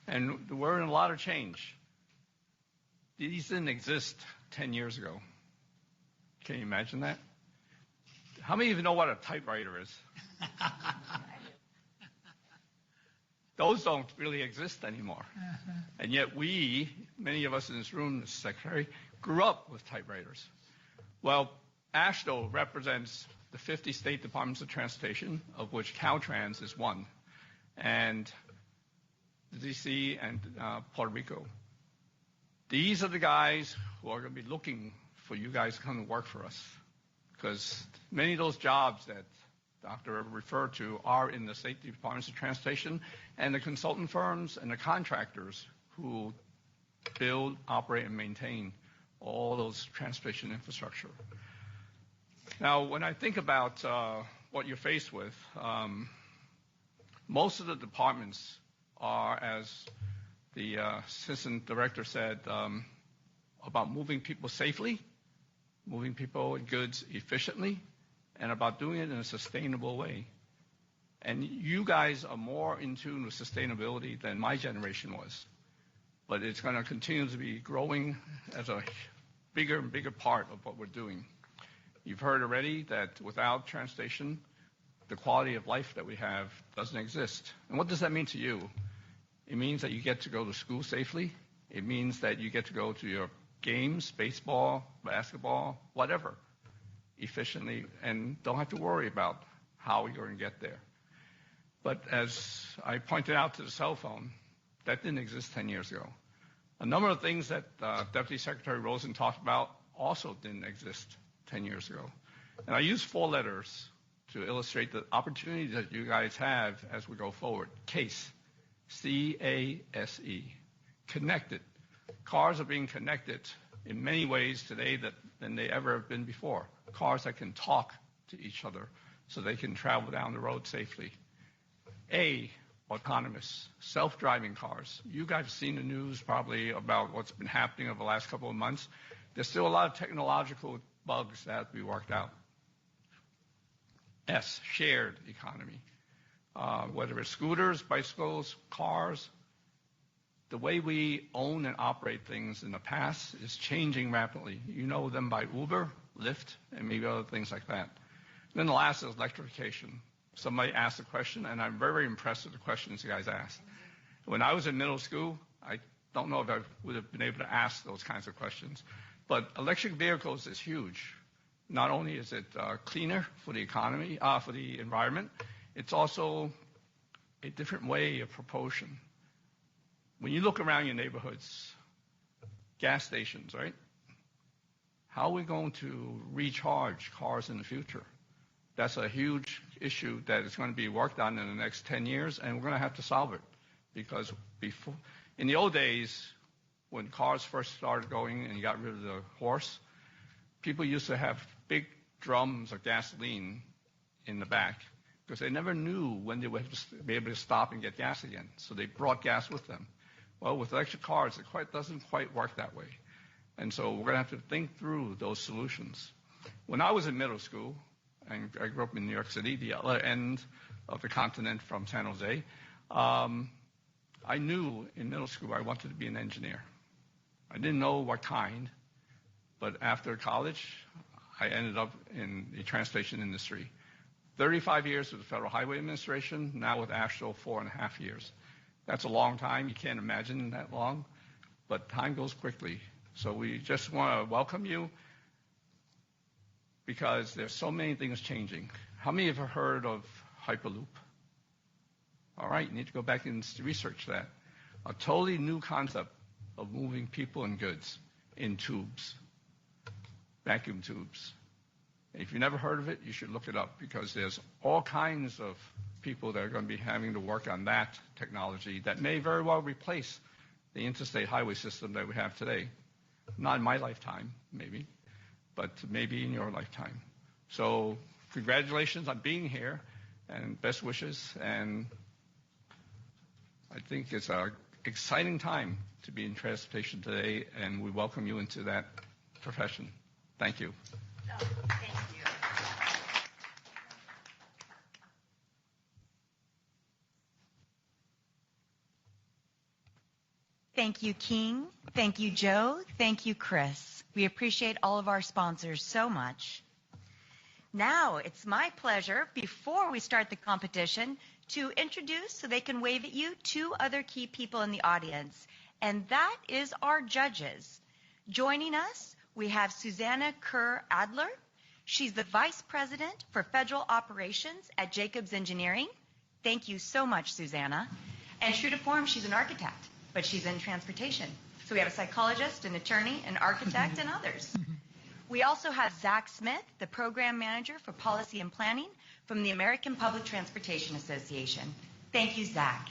And we're in a lot of change. These didn't exist 10 years ago. Can you imagine that? How many of you know what a typewriter is? Those don't really exist anymore. And yet we, many of us in this room, Mr. Secretary, grew up with typewriters. Well, AASHTO represents the 50 state departments of transportation, of which Caltrans is one, and D.C. and Puerto Rico. These are the guys who are going to be looking for you guys to come and work for us, because many of those jobs that Dr. referred to are in the state departments of transportation and the consultant firms and the contractors who build, operate, and maintain all those transportation infrastructure. Now, when I think about what you're faced with, most of the departments are, as the assistant director said, about moving people safely, moving people and goods efficiently, and about doing it in a sustainable way. And you guys are more in tune with sustainability than my generation was. But it's going to continue to be growing as a bigger and bigger part of what we're doing. You've heard already that without transportation, the quality of life that we have doesn't exist. And what does that mean to you? It means that you get to go to school safely. It means that you get to go to your games, baseball, basketball, whatever, efficiently, and don't have to worry about how you're going to get there. But as I pointed out to the cell phone, that didn't exist 10 years ago. A number of things that Deputy Secretary Rosen talked about also didn't exist 10 years ago. And I use 4 letters to illustrate the opportunities that you guys have as we go forward. CASE, C-A-S-E, connected. Cars are being connected in many ways today than they ever have been before. Cars that can talk to each other so they can travel down the road safely. A, autonomous, self-driving cars. You guys have seen the news probably about what's been happening over the last couple of months. There's still a lot of technological bugs that have to be worked out. S, shared economy. Whether it's scooters, bicycles, cars, the way we own and operate things in the past is changing rapidly. You know them by Uber, Lyft, and maybe other things like that. And then the last is electrification. Somebody asked a question, and I'm very impressed with the questions you guys asked. When I was in middle school, I don't know if I would have been able to ask those kinds of questions. But electric vehicles is huge. Not only is it cleaner for the economy, for the environment, it's also a different way of propulsion. When you look around your neighborhoods, gas stations, right? How are we going to recharge cars in the future? That's a huge issue that is going to be worked on in the next 10 years, and we're going to have to solve it. Because before, in the old days, when cars first started going and you got rid of the horse, people used to have big drums of gasoline in the back because they never knew when they would be able to stop and get gas again. So they brought gas with them. Well, with electric cars, it doesn't quite work that way. And so we're going to have to think through those solutions. When I was in middle school, and I grew up in New York City, the other end of the continent from San Jose, I knew in middle school I wanted to be an engineer. I didn't know what kind, but after college, I ended up in the transportation industry. 35 years with the Federal Highway Administration, now with Astro, 4.5 years. That's a long time. You can't imagine that long, but time goes quickly. So we just want to welcome you because there's so many things changing. How many have heard of Hyperloop? All right, you need to go back and research that. A totally new concept of moving people and goods in tubes, vacuum tubes. If you've never heard of it, you should look it up because there's all kinds of people that are going to be having to work on that technology that may very well replace the interstate highway system that we have today. Not in my lifetime, maybe, but maybe in your lifetime. So congratulations on being here and best wishes. And I think it's an exciting time to be in transportation today, and we welcome you into that profession. Thank you. Thank you. Thank you, King. Thank you, Joe. Thank you, Chris. We appreciate all of our sponsors so much. Now, it's my pleasure, before we start the competition, to introduce, so they can wave at you, 2 other key people in the audience, and that is our judges. Joining us, we have Susanna Kerr-Adler. She's the Vice President for Federal Operations at Jacobs Engineering. Thank you so much, Susanna. And true to form, she's an architect, but she's in transportation. So we have a psychologist, an attorney, an architect, and others. We also have Zach Smith, the Program Manager for Policy and Planning from the American Public Transportation Association. Thank you, Zach.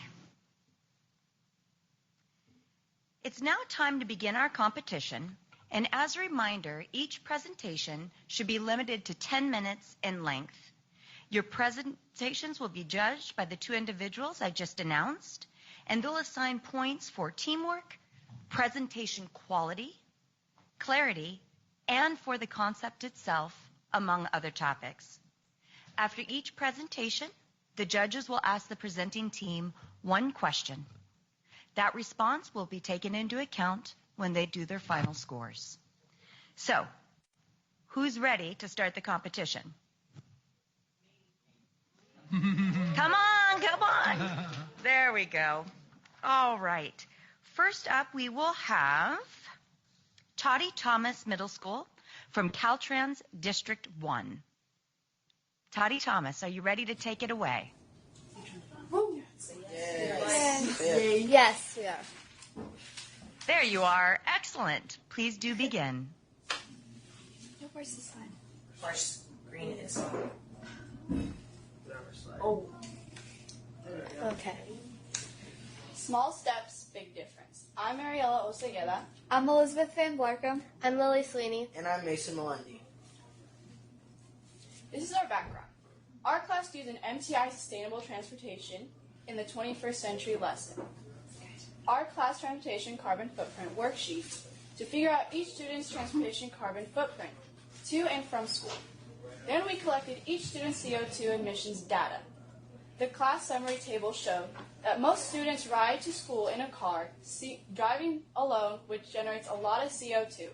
It's now time to begin our competition. And as a reminder, each presentation should be limited to 10 minutes in length. Your presentations will be judged by the 2 individuals I just announced, and they'll assign points for teamwork, presentation quality, clarity, and for the concept itself, among other topics. After each presentation, the judges will ask the presenting team 1 question. That response will be taken into account when they do their final scores. So, who's ready to start the competition? Come on. There we go. All right. First up, we will have Toddy Thomas Middle School from Caltrans District 1. Toddy Thomas, are you ready to take it away? Yes, we are. There you are. Excellent. Please do begin. Where's the sign? Our screen is. Oh. Okay. Small steps, big difference. I'm Mariela Osegueda. I'm Elizabeth Van Blarkum. I'm Lily Sweeney. And I'm Mason Melendi. This is our background. Our class used an MTI Sustainable Transportation in the 21st Century lesson. Our class transportation carbon footprint worksheet to figure out each student's transportation carbon footprint to and from school. Then we collected each student's CO2 emissions data. The class summary table showed that most students ride to school in a car, driving alone, which generates a lot of CO2.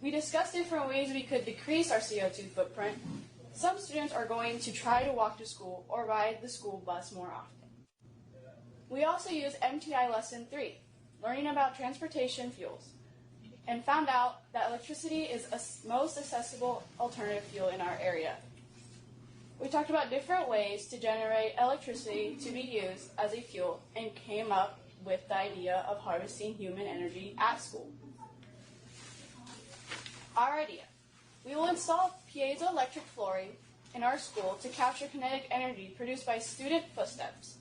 We discussed different ways we could decrease our CO2 footprint. Some students are going to try to walk to school or ride the school bus more often. We also used MTI Lesson 3, learning about transportation fuels, and found out that electricity is the most accessible alternative fuel in our area. We talked about different ways to generate electricity to be used as a fuel and came up with the idea of harvesting human energy at school. Our idea. We will install piezoelectric flooring in our school to capture kinetic energy produced by student footsteps.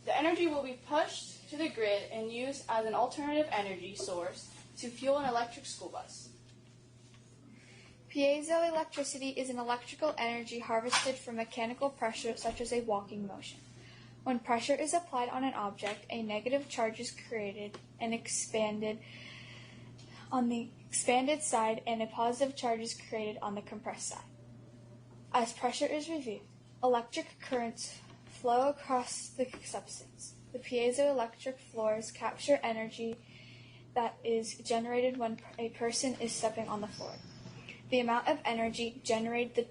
The energy will be pushed to the grid and used as an alternative energy source to fuel an electric school bus. Piezoelectricity is an electrical energy harvested from mechanical pressure such as a walking motion. When pressure is applied on an object, a negative charge is created and expanded on the expanded side and a positive charge is created on the compressed side. As pressure is reviewed, electric currents flow across the substance. The piezoelectric floors capture energy that is generated when a person is stepping on the floor. The amount of energy generated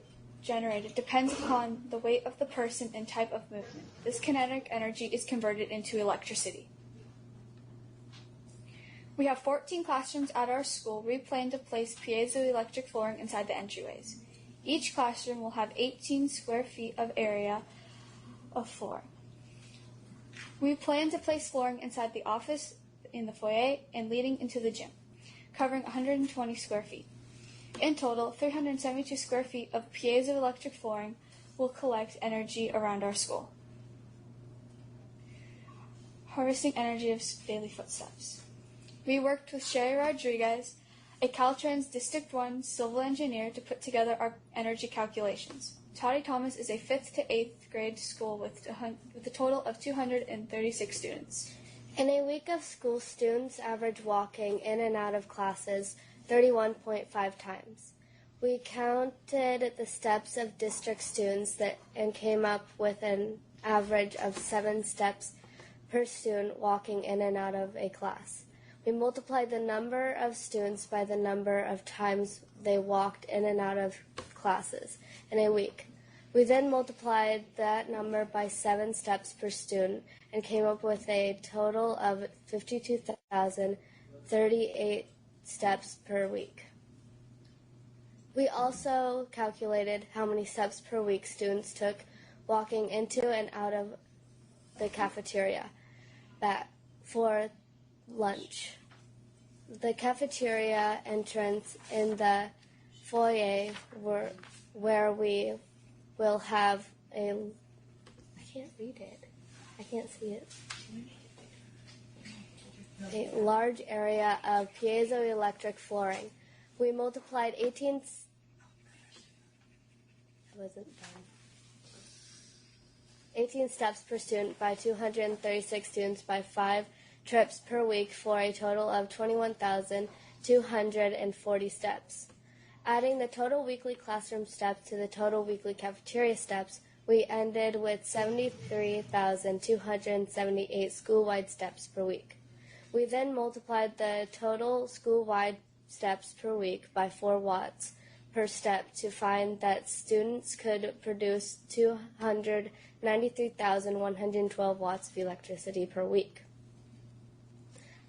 depends upon the weight of the person and type of movement. This kinetic energy is converted into electricity. We have 14 classrooms at our school. We plan to place piezoelectric flooring inside the entryways. Each classroom will have 18 square feet of area of floor. We plan to place flooring inside the office, in the foyer, and leading into the gym, covering 120 square feet. In total, 372 square feet of piezoelectric flooring will collect energy around our school. Harvesting energy of daily footsteps. We worked with Sherry Rodriguez, a Caltrans District 1 civil engineer, to put together our energy calculations. Toddy Thomas is a 5th to 8th grade school with a total of 236 students. In a week of school, students average walking in and out of classes 31.5 times. We counted the steps of district students and came up with an average of 7 steps per student walking in and out of a class. We multiplied the number of students by the number of times they walked in and out of classes in a week. We then multiplied that number by 7 steps per student and came up with a total of 52,038 steps per week. We also calculated how many steps per week students took walking into and out of the cafeteria for lunch. The cafeteria entrance in the foyer where we will have I can't read it. I can't see it. A large area of piezoelectric flooring. We multiplied 18 steps per student by 236 students by 5 trips per week for a total of 21,240 steps. Adding the total weekly classroom steps to the total weekly cafeteria steps, we ended with 73,278 school-wide steps per week. We then multiplied the total school-wide steps per week by 4 watts per step to find that students could produce 293,112 watts of electricity per week.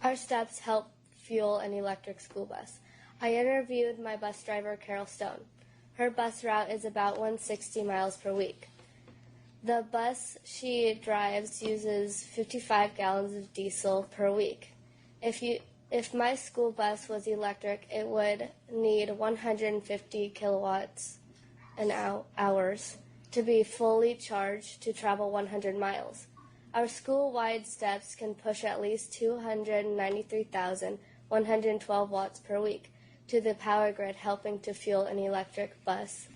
Our steps help fuel an electric school bus. I interviewed my bus driver, Carol Stone. Her bus route is about 160 miles per week. The bus she drives uses 55 gallons of diesel per week. If my school bus was electric, it would need 150 kilowatts an hours to be fully charged to travel 100 miles. Our school-wide steps can push at least 293,112 watts per week to the power grid, helping to fuel an electric bus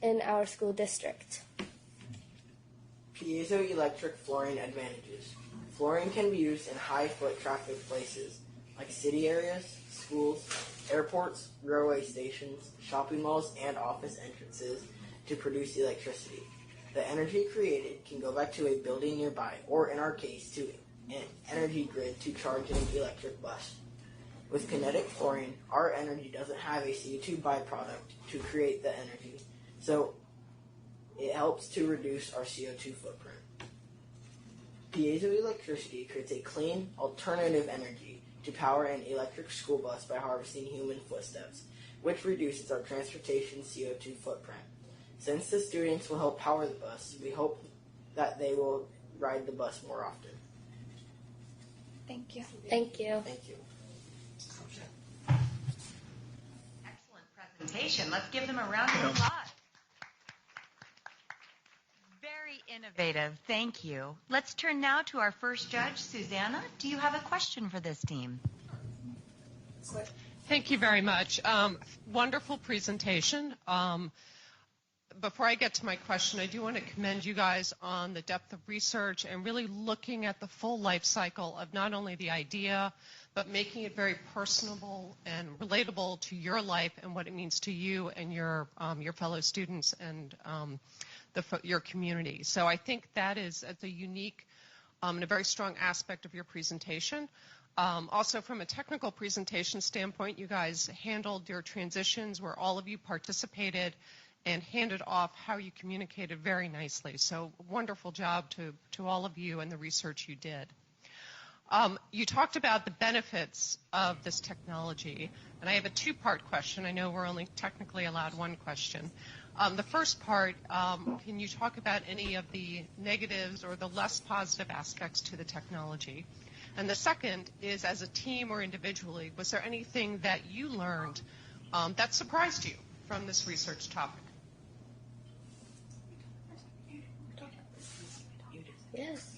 in our school district. Piezoelectric flooring advantages. Flooring can be used in high foot traffic places like city areas, schools, airports, railway stations, shopping malls, and office entrances to produce electricity. The energy created can go back to a building nearby, or in our case, to an energy grid to charge an electric bus. With kinetic flooring, our energy doesn't have a CO2 byproduct to create the energy, so it helps to reduce our CO2 footprint. Piezoelectricity creates a clean, alternative energy to power an electric school bus by harvesting human footsteps, which reduces our transportation CO2 footprint. Since the students will help power the bus, we hope that they will ride the bus more often. Thank you. Thank you. Thank you. Excellent presentation. Let's give them a round of applause. Very innovative. Thank you. Let's turn now to our first judge, Susanna. Do you have a question for this team? Thank you very much. Wonderful presentation. Before I get to my question, I do want to commend you guys on the depth of research and really looking at the full life cycle of not only the idea, but making it very personable and relatable to your life and what it means to you and your fellow students and your community. So I think that's a unique and a very strong aspect of your presentation. Also, from a technical presentation standpoint, you guys handled your transitions where all of you participated and handed off how you communicated very nicely. So wonderful job to all of you and the research you did. You talked about the benefits of this technology, and I have a two-part question. I know we're only technically allowed one question. The first part, can you talk about any of the negatives or the less positive aspects to the technology? And the second is, as a team or individually, was there anything that you learned that surprised you from this research topic? Yes.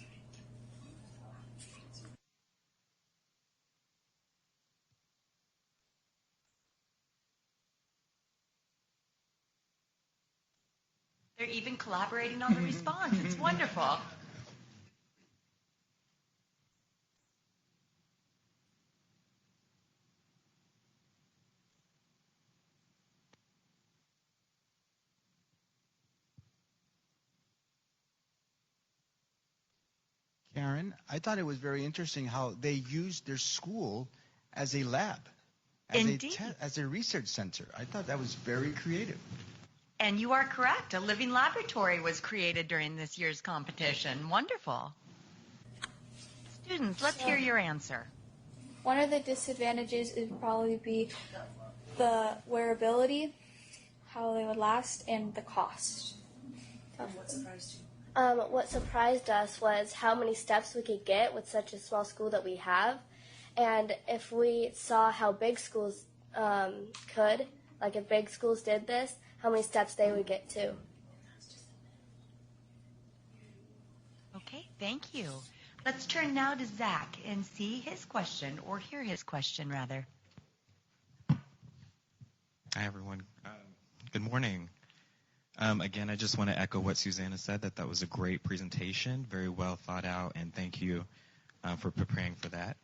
They're even collaborating on the response. It's wonderful. Karen, I thought it was very interesting how they used their school as a lab, as a research center. I thought that was very creative. And you are correct. A living laboratory was created during this year's competition. Wonderful. Students, let's hear your answer. One of the disadvantages would probably be the wearability, how they would last, and the cost. What surprised you? What surprised us was how many steps we could get with such a small school that we have. And if we saw how big schools could, like if big schools did this, how many steps they would get too. Okay, thank you. Let's turn now to Zach and see his question, or hear his question, rather. Hi, everyone. Good morning. Again, I just want to echo what Susanna said, that was a great presentation, very well thought out, and thank you for preparing for that.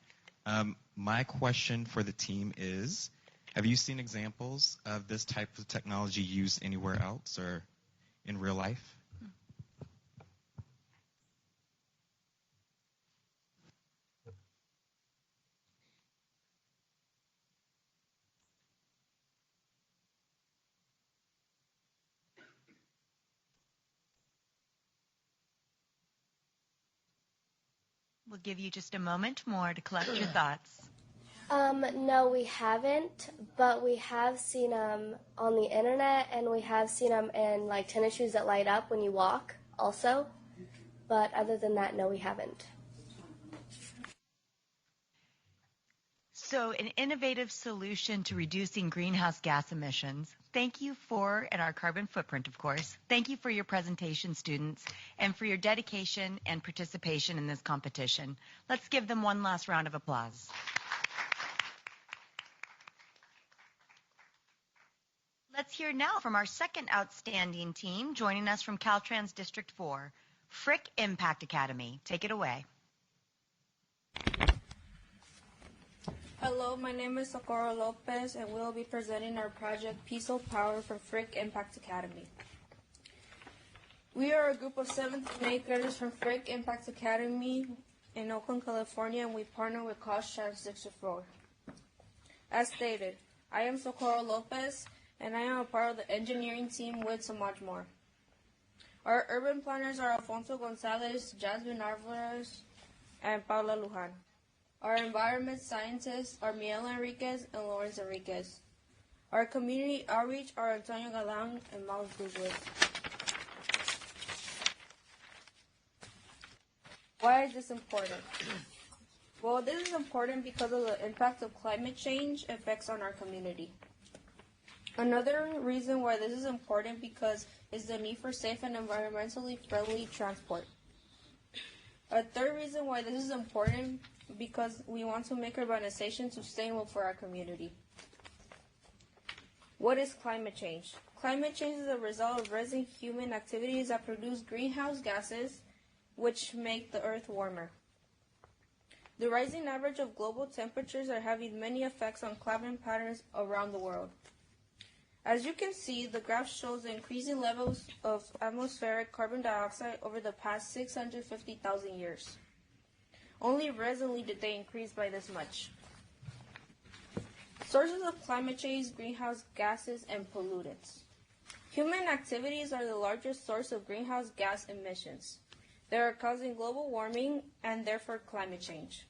My question for the team is, have you seen examples of this type of technology used anywhere else or in real life? We'll give you just a moment more to collect your thoughts. No, we haven't, but we have seen them on the internet, and we have seen them in like tennis shoes that light up when you walk also. But other than that, no, we haven't. So an innovative solution to reducing greenhouse gas emissions. Thank you for, and our carbon footprint, of course. Thank you for your presentation, students, and for your dedication and participation in this competition. Let's give them one last round of applause. Let's hear now from our second outstanding team, joining us from Caltrans District 4, Frick Impact Academy. Take it away. Hello, my name is Socorro Lopez, and we'll be presenting our project Peaceful Power from Frick Impact Academy. We are a group of 7th and 8th graders from Frick Impact Academy in Oakland, California, and we partner with Caltrans District 4. As stated, I am Socorro Lopez, and I am a part of the engineering team with Samaj Moore. Our urban planners are Alfonso Gonzalez, Jasmine Alvarez, and Paula Lujan. Our environment scientists are Miel Enriquez and Lawrence Enriquez. Our community outreach are Antonio Galan and Miles Goodwood. Why is this important? Well, this is important because of the impact of climate change effects on our community. Another reason why this is important because is the need for safe and environmentally friendly transport. A third reason why this is important because we want to make urbanization sustainable for our community. What is climate change? Climate change is a result of rising human activities that produce greenhouse gases, which make the earth warmer. The rising average of global temperatures are having many effects on climate patterns around the world. As you can see, the graph shows the increasing levels of atmospheric carbon dioxide over the past 650,000 years. Only recently did they increase by this much. Sources of climate change, greenhouse gases, and pollutants. Human activities are the largest source of greenhouse gas emissions. They are causing global warming and therefore climate change.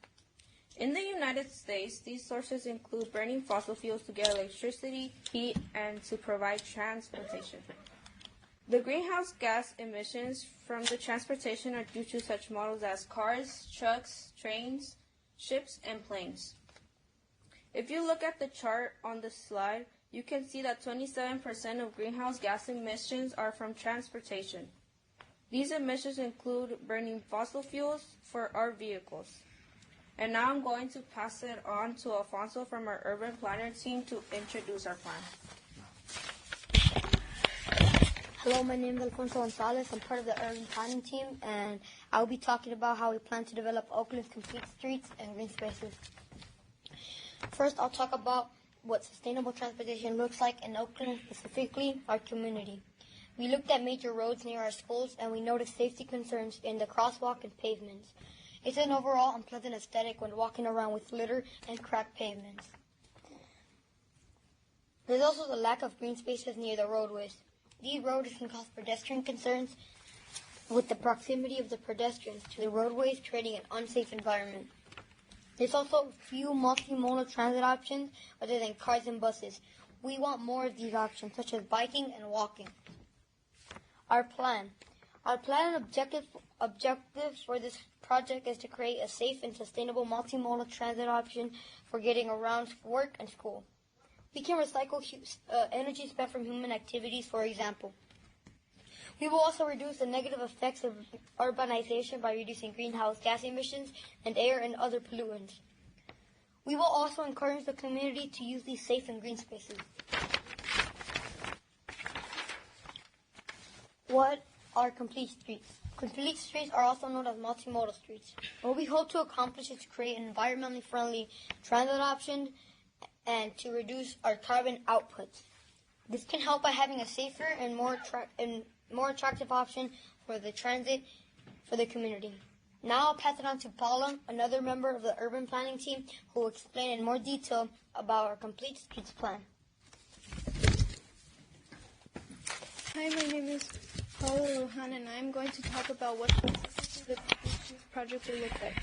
In the United States, these sources include burning fossil fuels to get electricity, heat, and to provide transportation. The greenhouse gas emissions from the transportation are due to such models as cars, trucks, trains, ships, and planes. If you look at the chart on the slide, you can see that 27% of greenhouse gas emissions are from transportation. These emissions include burning fossil fuels for our vehicles. And now I'm going to pass it on to Alfonso from our urban planner team to introduce our plan. Hello, my name is Alfonso Gonzalez. I'm part of the urban planning team, and I'll be talking about how we plan to develop Oakland's complete streets and green spaces. First, I'll talk about what sustainable transportation looks like in Oakland, specifically our community. We looked at major roads near our schools, and we noticed safety concerns in the crosswalk and pavements. It's an overall unpleasant aesthetic when walking around with litter and cracked pavements. There's also the lack of green spaces near the roadways. These roads can cause pedestrian concerns with the proximity of the pedestrians to the roadways, creating an unsafe environment. There's also few multimodal transit options other than cars and buses. We want more of these options, such as biking and walking. Our plan and objective for this project is to create a safe and sustainable multimodal transit option for getting around work and school. We can recycle energy spent from human activities, for example. We will also reduce the negative effects of urbanization by reducing greenhouse gas emissions and air and other pollutants. We will also encourage the community to use these safe and green spaces. What are complete streets? Complete streets are also known as multimodal streets. What we hope to accomplish is to create an environmentally friendly transit option and to reduce our carbon outputs. This can help by having a safer and more attractive option for the transit for the community. Now I'll pass it on to Paula, another member of the urban planning team, who will explain in more detail about our complete streets plan. Hi, my name is Paula Lujan, and I'm going to talk about what the project will look like.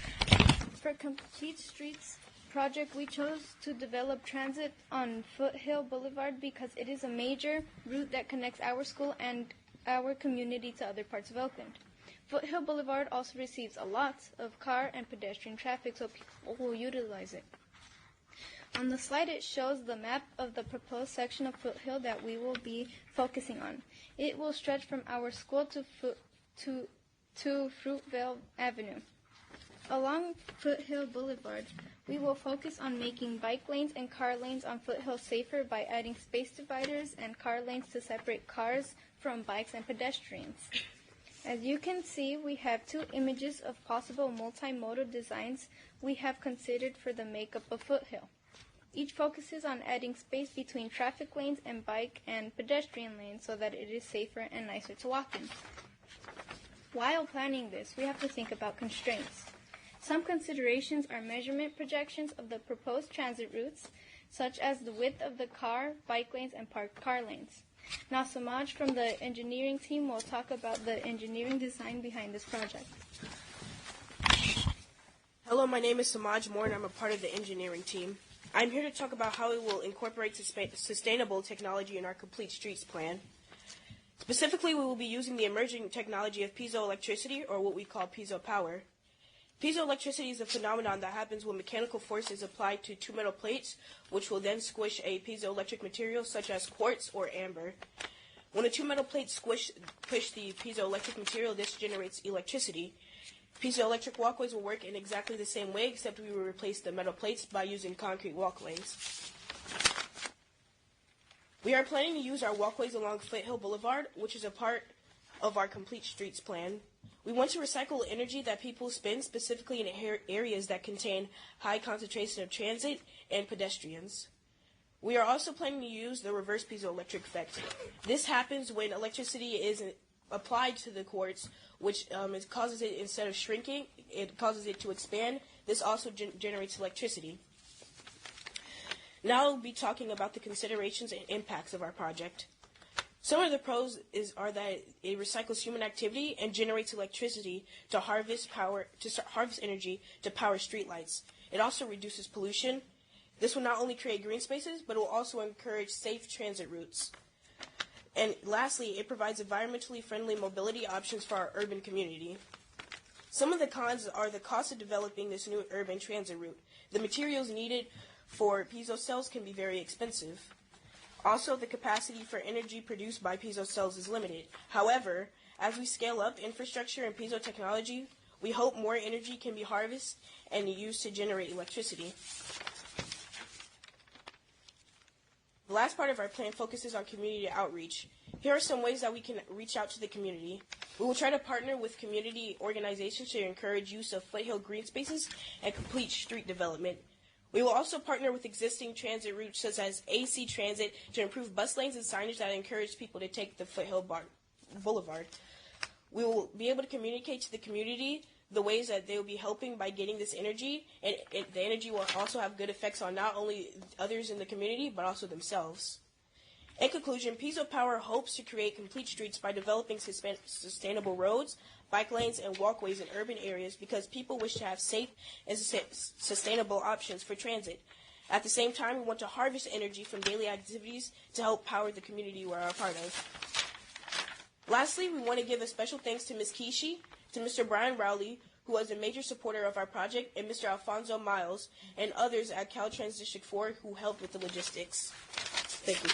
For Complete Streets project, we chose to develop transit on Foothill Boulevard because it is a major route that connects our school and our community to other parts of Oakland. Foothill Boulevard also receives a lot of car and pedestrian traffic, so people will utilize it. On the slide, it shows the map of the proposed section of Foothill that we will be focusing on. It will stretch from our school to Fruitvale Avenue. Along Foothill Boulevard, we will focus on making bike lanes and car lanes on Foothill safer by adding space dividers and car lanes to separate cars from bikes and pedestrians. As you can see, we have two images of possible multimodal designs we have considered for the makeup of Foothill. Each focuses on adding space between traffic lanes and bike and pedestrian lanes so that it is safer and nicer to walk in. While planning this, we have to think about constraints. Some considerations are measurement projections of the proposed transit routes, such as the width of the car, bike lanes, and parked car lanes. Now, Samaj from the engineering team will talk about the engineering design behind this project. Hello, my name is Samaj Moore, and I'm a part of the engineering team. I'm here to talk about how we will incorporate sustainable technology in our Complete Streets plan. Specifically, we will be using the emerging technology of piezoelectricity, or what we call piezo power. Piezoelectricity is a phenomenon that happens when mechanical force is applied to two metal plates, which will then squish a piezoelectric material such as quartz or amber. When the two metal plates push the piezoelectric material, this generates electricity. Piezoelectric walkways will work in exactly the same way, except we will replace the metal plates by using concrete walkways. We are planning to use our walkways along Foothill Boulevard, which is a part of our Complete Streets plan. We want to recycle energy that people spend, specifically in areas that contain high concentration of transit and pedestrians. We are also planning to use the reverse piezoelectric effect. This happens when electricity is applied to the quartz, which it causes it, instead of shrinking, it causes it to expand. This also generates electricity. Now I'll be talking about the considerations and impacts of our project. Some of the pros are that it recycles human activity and generates electricity to harvest energy to power streetlights. It also reduces pollution. This will not only create green spaces, but it will also encourage safe transit routes. And lastly, it provides environmentally friendly mobility options for our urban community. Some of the cons are the cost of developing this new urban transit route. The materials needed for piezo cells can be very expensive. Also, the capacity for energy produced by piezo cells is limited. However, as we scale up infrastructure and piezo technology, we hope more energy can be harvested and used to generate electricity. The last part of our plan focuses on community outreach. Here are some ways that we can reach out to the community. We will try to partner with community organizations to encourage use of foothill green spaces and complete street development. We will also partner with existing transit routes such as AC Transit to improve bus lanes and signage that encourage people to take the Foothill Boulevard. We will be able to communicate to the community the ways that they will be helping by getting this energy, and the energy will also have good effects on not only others in the community, but also themselves. In conclusion, Piezo Power hopes to create complete streets by developing sustainable roads, bike lanes, and walkways in urban areas because people wish to have safe and sustainable options for transit. At the same time, we want to harvest energy from daily activities to help power the community we're a part of. Lastly, we want to give a special thanks to Ms. Kishi, to Mr. Brian Rowley, who was a major supporter of our project, and Mr. Alfonso Miles, and others at Caltrans District 4 who helped with the logistics. Thank you.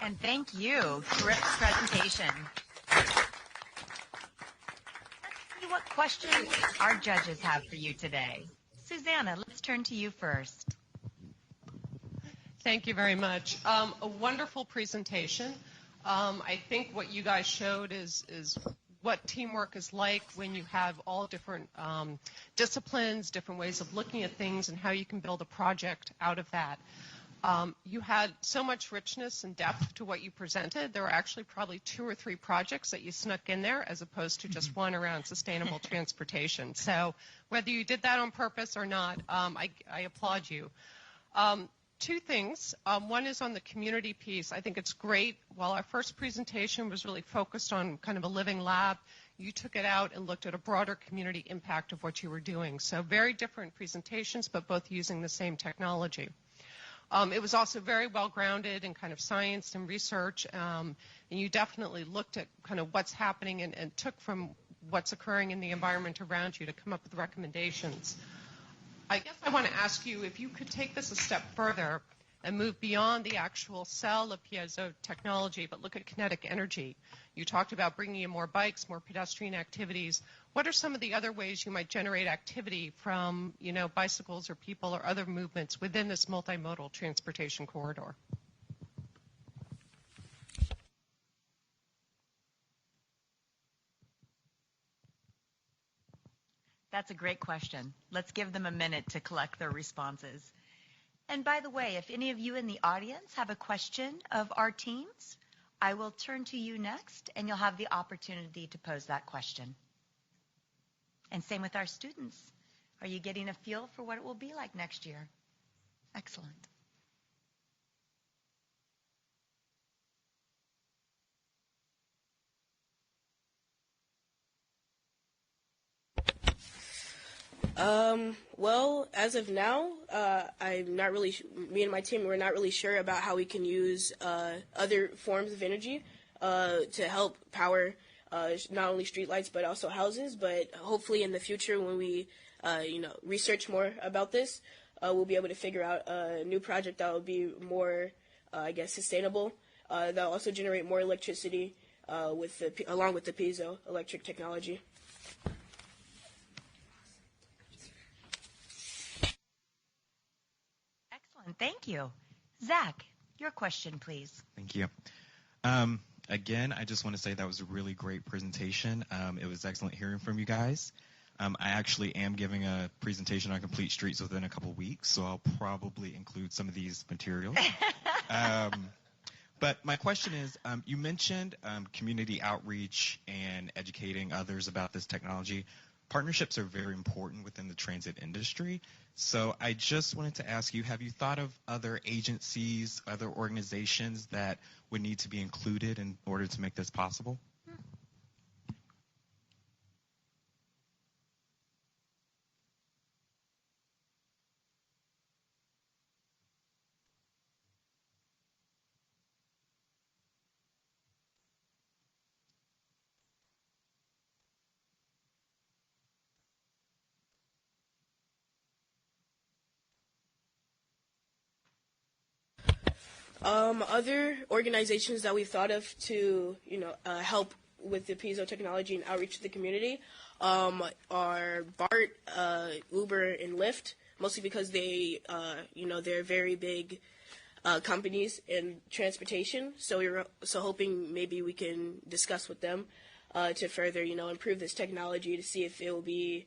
And thank you. Terrific presentation. Let's see what questions our judges have for you today. Susanna, let's turn to you first. Thank you very much. A wonderful presentation. I think what you guys showed is what teamwork is like when you have all different disciplines, different ways of looking at things, and how you can build a project out of that. You had so much richness and depth to what you presented. There were actually probably 2 or 3 projects that you snuck in there as opposed to just one around sustainable transportation. So whether you did that on purpose or not, I applaud you. 2 things. One is on the community piece. I think it's great. While our first presentation was really focused on kind of a living lab, you took it out and looked at a broader community impact of what you were doing. So very different presentations, but both using the same technology. It was also very well grounded in kind of science and research, and you definitely looked at kind of what's happening and took from what's occurring in the environment around you to come up with recommendations. I guess I want to ask you if you could take this a step further and move beyond the actual cell of piezo technology, but look at kinetic energy. You talked about bringing in more bikes, more pedestrian activities. What are some of the other ways you might generate activity from, bicycles or people or other movements within this multimodal transportation corridor? That's a great question. Let's give them a minute to collect their responses. And by the way, if any of you in the audience have a question of our teams, I will turn to you next, and you'll have the opportunity to pose that question. And same with our students. Are you getting a feel for what it will be like next year? Excellent. Well, as of now, I'm not really, me and my team, we're not really sure about how we can use other forms of energy to help power not only streetlights but also houses. But hopefully in the future when we, research more about this, we'll be able to figure out a new project that will be more, sustainable, that will also generate more electricity along with the piezo electric technology. Thank you. Zach, your question, please. Thank you. Again, I just want to say that was a really great presentation. It was excellent hearing from you guys. I actually am giving a presentation on complete streets within a couple weeks, so I'll probably include some of these materials. But my question is, you mentioned community outreach and educating others about this technology. Partnerships are very important within the transit industry. So I just wanted to ask you, have you thought of other agencies, other organizations that would need to be included in order to make this possible? Other organizations that we've thought of to, help with the piezo technology and outreach to the community are BART, Uber, and Lyft, mostly because they, they're very big companies in transportation. So we're hoping maybe we can discuss with them to further, improve this technology to see if it will be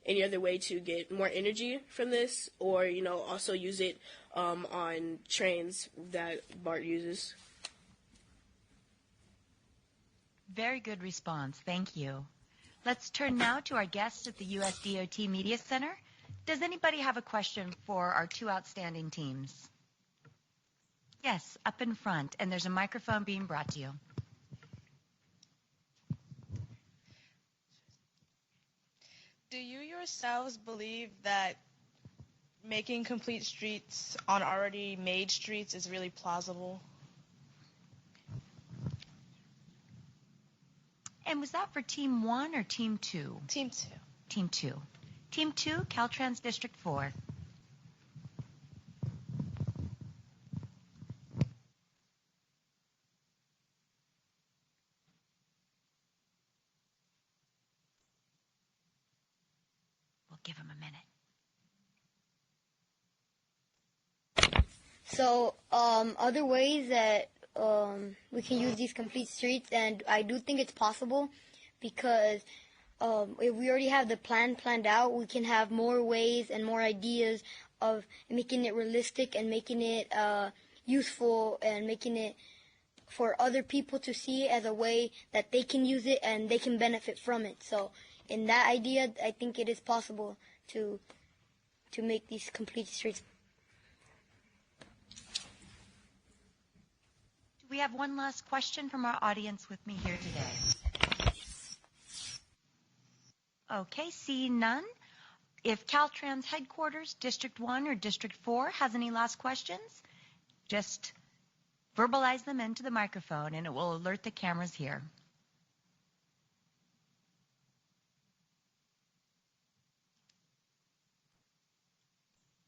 any other way to get more energy from this, or also use it on trains that BART uses. Very good response. Thank you. Let's turn now to our guests at the US DOT Media Center. Does anybody have a question for our two outstanding teams? Yes, up in front, and there's a microphone being brought to you. Do you yourselves believe that making complete streets on already made streets is really plausible? And was that for Team 1 or Team 2? Team 2. Team 2. Team 2, Caltrans District 4. We'll give him a minute. So, other ways that we can use these complete streets, and I do think it's possible because if we already have the plan planned out, we can have more ways and more ideas of making it realistic and making it useful and making it for other people to see as a way that they can use it and they can benefit from it. So in that idea, I think it is possible to make these complete streets. We have one last question from our audience with me here today. Okay, seeing none. If Caltrans headquarters, District 1 or District 4 has any last questions, just verbalize them into the microphone and it will alert the cameras here.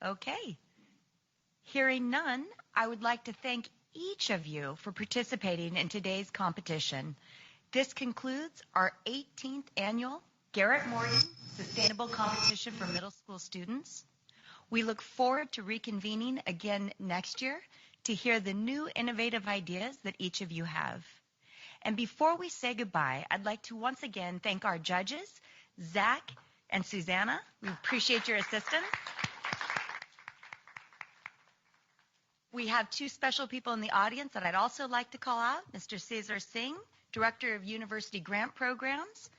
Okay. Hearing none, I would like to thank each of you for participating in today's competition. This concludes our 18th annual Garrett Morgan Sustainable Competition for Middle School Students. We look forward to reconvening again next year to hear the new innovative ideas that each of you have. And before we say goodbye, I'd like to once again thank our judges, Zach and Susanna. We appreciate your assistance. We have two special people in the audience that I'd also like to call out, Mr. Cesar Singh, Director of University Grant Programs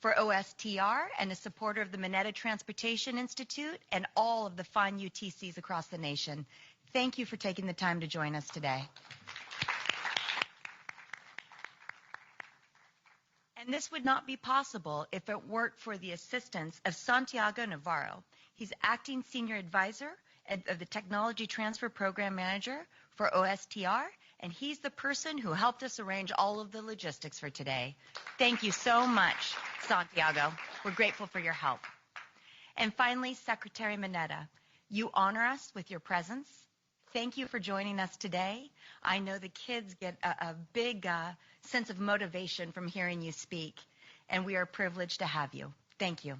for OSTR and a supporter of the Mineta Transportation Institute and all of the fun UTCs across the nation. Thank you for taking the time to join us today. And this would not be possible if it weren't for the assistance of Santiago Navarro. He's Acting Senior Advisor of the Technology Transfer Program Manager for OSTR, and he's the person who helped us arrange all of the logistics for today. Thank you so much, Santiago. We're grateful for your help. And finally, Secretary Mineta, you honor us with your presence. Thank you for joining us today. I know the kids get a big sense of motivation from hearing you speak, and we are privileged to have you. Thank you.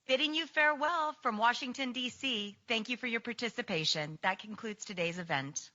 Bidding you farewell from Washington, D.C., thank you for your participation. That concludes today's event.